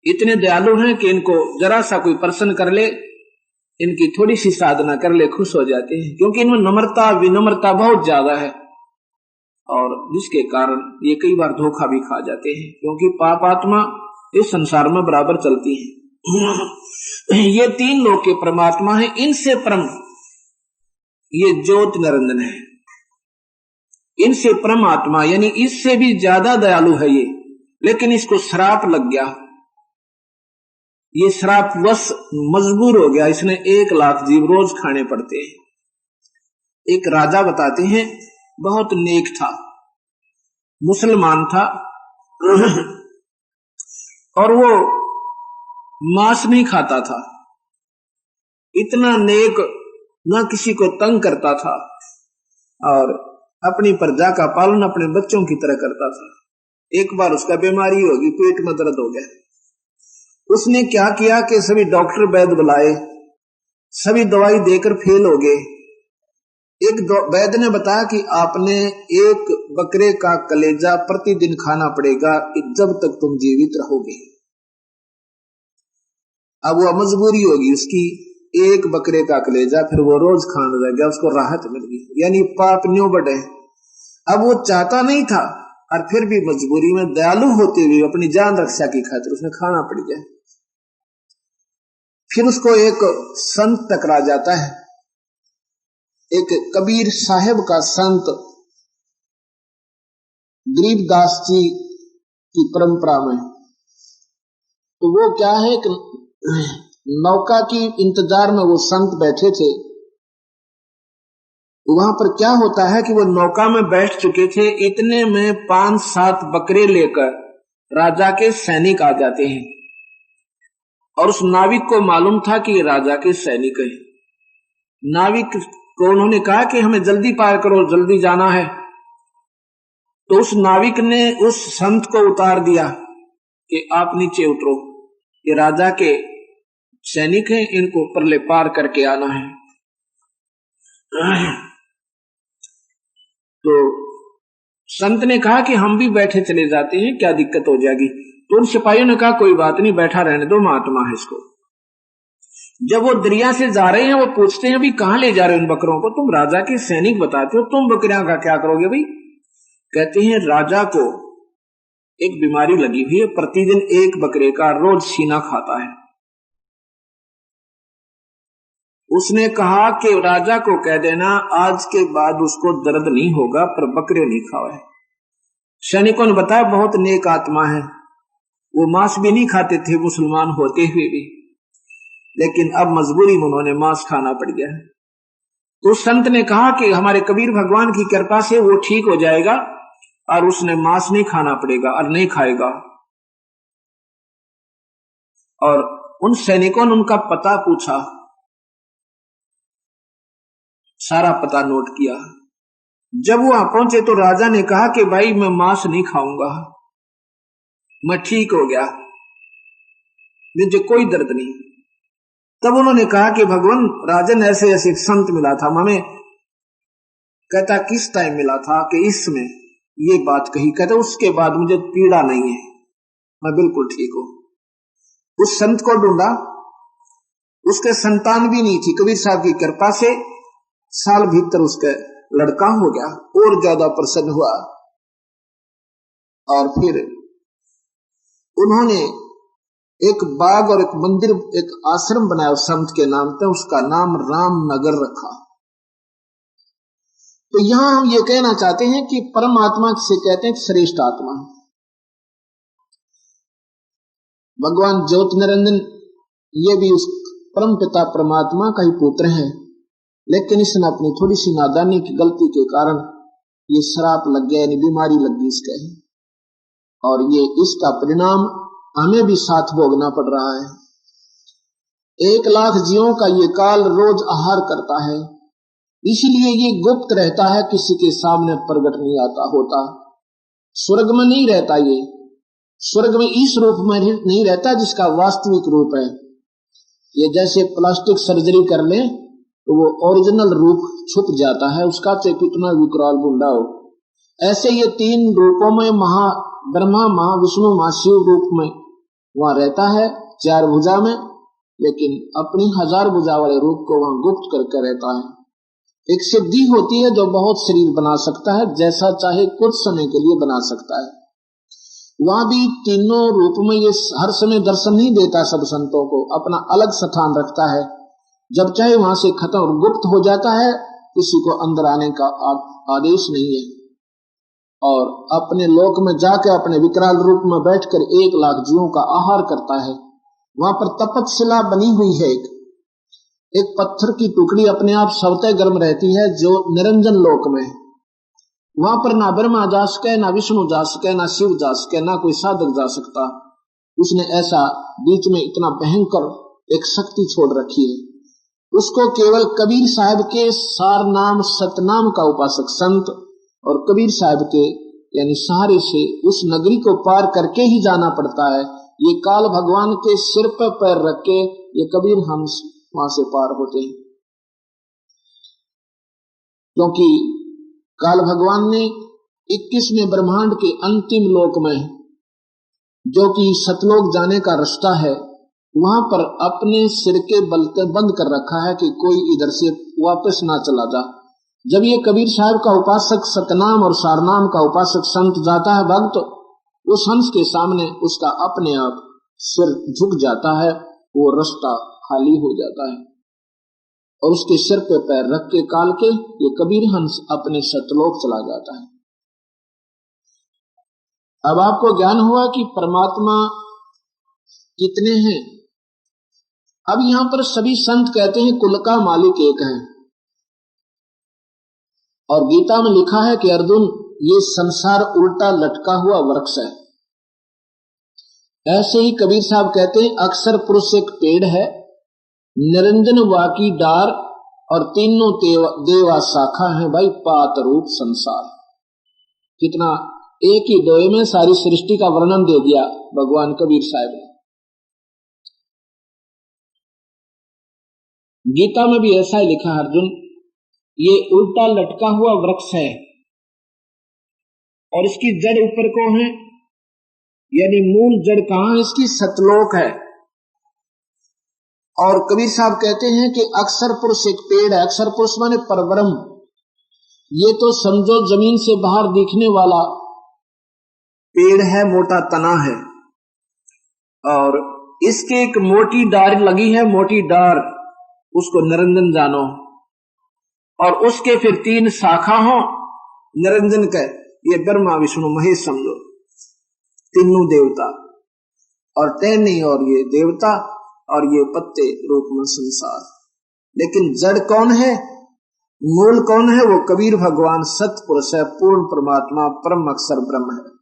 इतने दयालु हैं कि इनको जरा सा कोई प्रसन्न कर ले, इनकी थोड़ी सी साधना कर ले, खुश हो जाते हैं, क्योंकि इनमें नम्रता विनम्रता बहुत ज्यादा है, और जिसके कारण ये कई बार धोखा भी खा जाते हैं, क्योंकि पाप आत्मा इस संसार में बराबर चलती है। ये तीन लोग के परमात्मा है, इनसे परम ये ज्योति निरंजन है, इनसे परम आत्मा यानी इससे भी ज्यादा दयालु है ये, लेकिन इसको श्राप लग गया। ये श्राप वश मजबूर हो गया, इसने 1 लाख जीव रोज खाने पड़ते हैं। एक राजा बताते हैं, बहुत नेक था, मुसलमान था, और वो मांस नहीं खाता था, इतना नेक, ना किसी को तंग करता था, और अपनी प्रजा का पालन अपने बच्चों की तरह करता था। एक बार उसका बीमारी होगी, पेट में दर्द हो गया। उसने क्या किया कि सभी डॉक्टर वैद्य बुलाए, सभी दवाई देकर फेल हो गए। एक वैद्य ने बताया कि आपने 1 बकरे का कलेजा प्रतिदिन खाना पड़ेगा जब तक तुम जीवित रहोगे। अब वो मजबूरी होगी उसकी, 1 बकरे का कलेजा फिर वो रोज खाने लग गया, उसको राहत मिल गई, यानी पाप न्यों बढ़े। अब वो चाहता नहीं था, और फिर भी मजबूरी में दयालु होते हुए अपनी जान रक्षा की खातिर उसने खाना पड़ गया। फिर उसको एक संत टकरा जाता है, एक कबीर साहब का संत, गरीबदास जी की परंपरा में। तो वो क्या है कि नौका की इंतजार में वो संत बैठे थे। वहां पर क्या होता है कि वो नौका में बैठ चुके थे, इतने में 5-7 बकरे लेकर राजा के सैनिक आ जाते हैं और उस नाविक को मालूम था कि ये राजा के सैनिक हैं। नाविक को उन्होंने कहा कि हमें जल्दी पार करो, जल्दी जाना है। तो उस नाविक ने उस संत को उतार दिया कि आप नीचे उतरो, ये राजा के सैनिक हैं, इनको परले पार करके आना है। तो संत ने कहा कि हम भी बैठे चले जाते हैं, क्या दिक्कत हो जाएगी। तो उन सिपाहियों ने कहा कोई बात नहीं, बैठा रहने दो, महात्मा है इसको। जब वो दरिया से जा रहे हैं, वो पूछते हैं अभी कहां ले जा रहे हो इन बकरों को? तुम राजा के सैनिक बताते हो, तुम बकरियां का क्या करोगे भाई? कहते हैं राजा को एक बीमारी लगी हुई है, प्रतिदिन एक बकरे का रोज सीना खाता है। उसने कहा कि राजा को कह देना आज के बाद उसको दर्द नहीं होगा, पर बकरे नहीं खावे। सैनिकों ने बताया बहुत नेक आत्मा है, वो मांस भी नहीं खाते थे मुसलमान होते हुए भी, लेकिन अब मजबूरी में उन्होंने मांस खाना पड़ गया। तो संत ने कहा कि हमारे कबीर भगवान की कृपा से वो ठीक हो जाएगा और उसने मांस नहीं खाना पड़ेगा और नहीं खाएगा। और उन सैनिकों ने उनका पता पूछा, सारा पता नोट किया। जब वो वहां पहुंचे तो राजा ने कहा कि भाई मैं मांस नहीं खाऊंगा, मैं ठीक हो गया, मुझे कोई दर्द नहीं। तब उन्होंने कहा कि भगवान राजन ऐसे ऐसे संत मिला था हमें। कहता किस टाइम मिला था? कि इसमें ये बात कही। कहता उसके बाद मुझे पीड़ा नहीं है, मैं बिल्कुल ठीक हूं। उस संत को ढूंढा, उसके संतान भी नहीं थी, कबीर साहब की कृपा से साल भीतर उसके लड़का हो गया, और ज्यादा प्रसन्न हुआ। और फिर उन्होंने एक बाग और एक मंदिर, एक आश्रम बनाया उस संत के नाम पे, उसका नाम रामनगर रखा। तो यहां हम ये कहना चाहते हैं कि परमात्मा से कहते हैं श्रेष्ठ आत्मा। भगवान ज्योति निरंजन ये भी उस परम पिता परमात्मा का ही पुत्र है, लेकिन इसने अपनी थोड़ी सी नादानी की गलती के कारण ये श्राप लग गया, यानी बीमारी लग गई इसके, और ये इसका परिणाम हमें भी साथ भोगना पड़ रहा है। 1 लाख जीवों का ये काल रोज आहार करता है, इसलिए ये गुप्त रहता है, किसी के सामने प्रकट नहीं आता होता। स्वर्ग में नहीं रहता, ये स्वर्ग में इस रूप में नहीं रहता जिसका वास्तविक रूप है। ये जैसे प्लास्टिक सर्जरी कर ले तो वो ओरिजिनल रूप छुप जाता है उसका, चाहे कितना विकराल गुंडा हो। ऐसे ये 3 रूपों में महा ब्रह्मा, महा विष्णु, महाशिव रूप में वहां रहता है, 4 भुजा में, लेकिन अपनी 1000 भुजा वाले रूप को वहां गुप्त करके रहता है। एक सिद्धि होती है जो बहुत शरीर बना सकता है, जैसा चाहे कुछ समय के लिए बना सकता है। वहां भी तीनों रूप में ये हर समय दर्शन नहीं देता, सब संतों को अपना अलग स्थान रखता है। जब चाहे वहां से खत्म और गुप्त हो जाता है, किसी को अंदर आने का आदेश नहीं है। और अपने लोक में जाकर अपने विकराल रूप में बैठकर 1 लाख जीवों का आहार करता है। वहां पर तपतशिला बनी हुई है, एक पत्थर की टुकड़ी अपने आप स्वतः गर्म रहती है, जो निरंजन लोक में। वहां पर ना ब्रह्मा जा सके, ना विष्णु जा सके, ना शिव जा सके, ना कोई साधक जा सकता। उसने ऐसा बीच में इतना भयंकर एक शक्ति छोड़ रखी है। उसको केवल कबीर साहब के सार नाम सतनाम का उपासक संत और कबीर साहब के यानी सहारे से उस नगरी को पार करके ही जाना पड़ता है। ये काल भगवान के सिर पर पैर रख के ये कबीर हम वहां से पार होते हैं, क्योंकि काल भगवान ने 21वें ब्रह्मांड के अंतिम लोक में, जो कि सतलोक जाने का रास्ता है, वहां पर अपने सिर के बल पे बंद कर रखा है कि कोई इधर से वापस ना चला जा। जब ये कबीर साहब का उपासक सतनाम और सारनाम का उपासक संत जाता है भक्त, उस हंस के सामने उसका अपने आप सिर झुक जाता है, वो रास्ता खाली हो जाता है और उसके सिर पे पैर रख के काल के ये कबीर हंस अपने सतलोक चला जाता है। अब आपको ज्ञान हुआ कि परमात्मा कितने हैं। अब यहां पर सभी संत कहते हैं कुल का मालिक एक है, और गीता में लिखा है कि अर्जुन ये संसार उल्टा लटका हुआ वृक्ष है। ऐसे ही कबीर साहब कहते हैं अक्षर पुरुष एक पेड़ है, निरंजन वाकी डार और तीनों देवा शाखा है। भाई पात रूप संसार, कितना एक ही दोहे में सारी सृष्टि का वर्णन दे दिया भगवान कबीर साहब ने। गीता में भी ऐसा ही लिखा है अर्जुन, ये उल्टा लटका हुआ वृक्ष है और इसकी जड़ ऊपर को है, यानी मूल जड़ कहां है इसकी? सतलोक है। और कबीर साहब कहते हैं कि अक्षर पुरुष एक पेड़ है। अक्षर पुरुष माने परब्रह्म। ये तो समझो जमीन से बाहर दिखने वाला पेड़ है, मोटा तना है, और इसके एक मोटी डार लगी है, मोटी डार, उसको निरंजन जानो, और उसके फिर 3 शाखा हो निरंजन के, ये ब्रह्मा विष्णु महेश समझो, तीनों देवता, और टहनी और ये देवता, और ये पत्ते रूप में संसार। लेकिन जड़ कौन है, मूल कौन है? वो कबीर भगवान सतपुरुष है, पूर्ण परमात्मा परम अक्षर ब्रह्म है,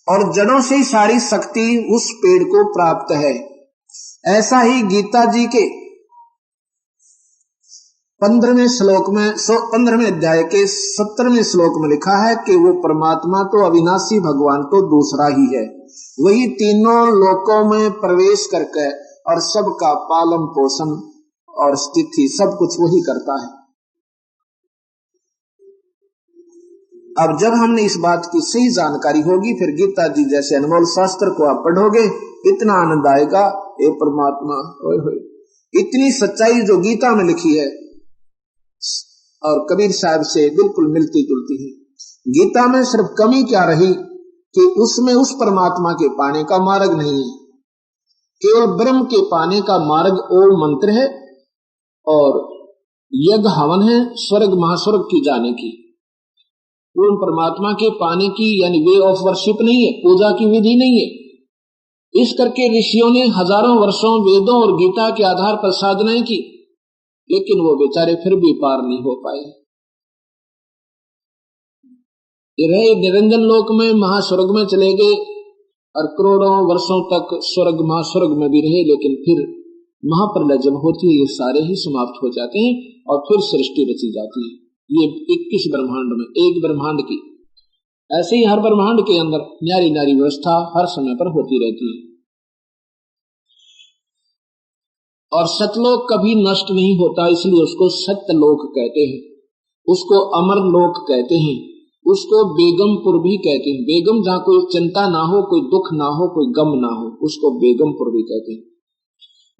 और जड़ों से ही सारी शक्ति उस पेड़ को प्राप्त है। ऐसा ही गीता जी के 15वें श्लोक में 15वें अध्याय के 17वें श्लोक में लिखा है कि वो परमात्मा तो अविनाशी भगवान तो दूसरा ही है, वही तीनों लोकों में प्रवेश करके और सबका पालन पोषण और स्थिति सब कुछ वही करता है। अब जब हमने इस बात की सही जानकारी होगी, फिर गीता जी जैसे अनमोल शास्त्र को आप पढ़ोगे, इतना आनंद आएगा। हे परमात्मा, ओए होए, इतनी सच्चाई जो गीता में लिखी है और कबीर साहब से बिल्कुल मिलती जुलती है। गीता में सिर्फ कमी क्या रही कि उसमें उस परमात्मा के पाने का मार्ग नहीं है, केवल ब्रह्म के पाने का मार्ग ओम मंत्र है और यज्ञ हवन है, स्वर्ग महास्वर्ग की जाने की। पूर्ण परमात्मा के पाने की यानी वे ऑफ वर्शिप नहीं है, पूजा की विधि नहीं है। इस करके ऋषियों ने हजारों वर्षों वेदों और गीता के आधार पर साधनाएं की, लेकिन वो बेचारे फिर भी पार नहीं हो पाए। रहे निरंजन लोक में, महास्वर्ग में चले गए और करोड़ों वर्षों तक स्वर्ग महास्वर्ग में भी रहे, लेकिन फिर महाप्रलय जब होती है ये सारे ही समाप्त हो जाते हैं और फिर सृष्टि रची जाती है। ये 21 ब्रह्मांड में एक ब्रह्मांड की, ऐसे ही हर ब्रह्मांड के अंदर न्यारी न्यारी व्यवस्था हर समय पर होती रहती है। और सतलोक कभी नष्ट नहीं होता, इसलिए उसको सत्यलोक कहते हैं, उसको अमर लोक कहते हैं, उसको बेगमपुर भी कहते हैं। बेगम जहाँ कोई चिंता ना हो, कोई दुख ना हो, कोई गम ना हो, उसको बेगमपुर भी कहते हैं।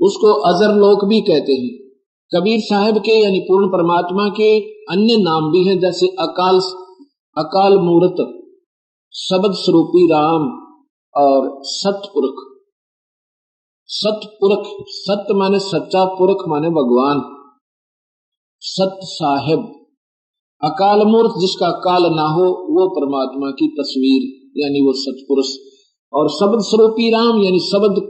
उसको अजर लोक भी कहते हैं। कबीर साहब के यानी पूर्ण परमात्मा के अन्य नाम भी हैं, जैसे अकाल मूर्त, शब्द स्वरूपी राम और सतपुरख। सतपुरख, सत्य माने सच्चा, पुरख माने भगवान, सत साहेब। अकाल मूर्त जिसका काल ना हो, वो परमात्मा की तस्वीर यानी वो सतपुरुष। और शब्द स्वरूपी राम यानी शब्द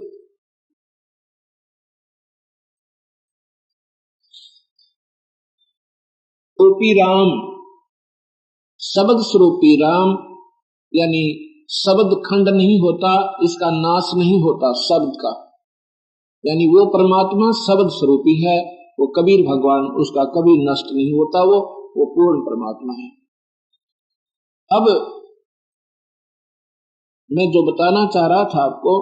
स्वरूपी राम, शब्द स्वरूपी राम यानी शब्द खंड नहीं होता, इसका नाश नहीं होता शब्द का, यानी वो परमात्मा शब्द स्वरूपी है, वो कबीर भगवान, उसका कभी नष्ट नहीं होता, वो पूर्ण परमात्मा है। अब मैं जो बताना चाह रहा था आपको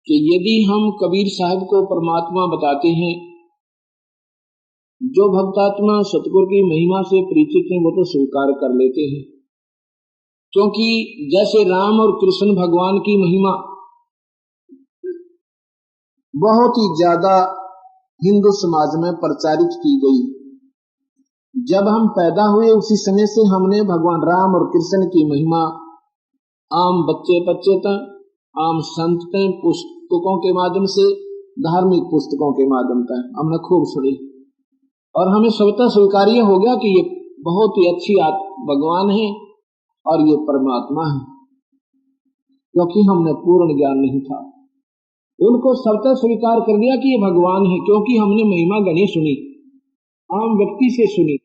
कि यदि हम कबीर साहब को परमात्मा बताते हैं, जो भक्तात्मा सतगुरु की महिमा से परिचित हैं वो तो स्वीकार कर लेते हैं, क्योंकि जैसे राम और कृष्ण भगवान की महिमा बहुत ही ज्यादा हिंदू समाज में प्रचारित की गई, जब हम पैदा हुए उसी समय से हमने भगवान राम और कृष्ण की महिमा आम बच्चे तक, आम संत तक, पुस्तकों के माध्यम से, धार्मिक पुस्तकों के माध्यम तक हमने खूब सुनी और हमें स्वतः स्वीकार्य हो गया कि ये बहुत ही अच्छी भगवान है और ये परमात्मा है, क्योंकि हमने पूर्ण ज्ञान नहीं था। उनको स्वतः स्वीकार कर दिया कि ये भगवान है, क्योंकि हमने महिमा गणी सुनी, आम व्यक्ति से सुनी।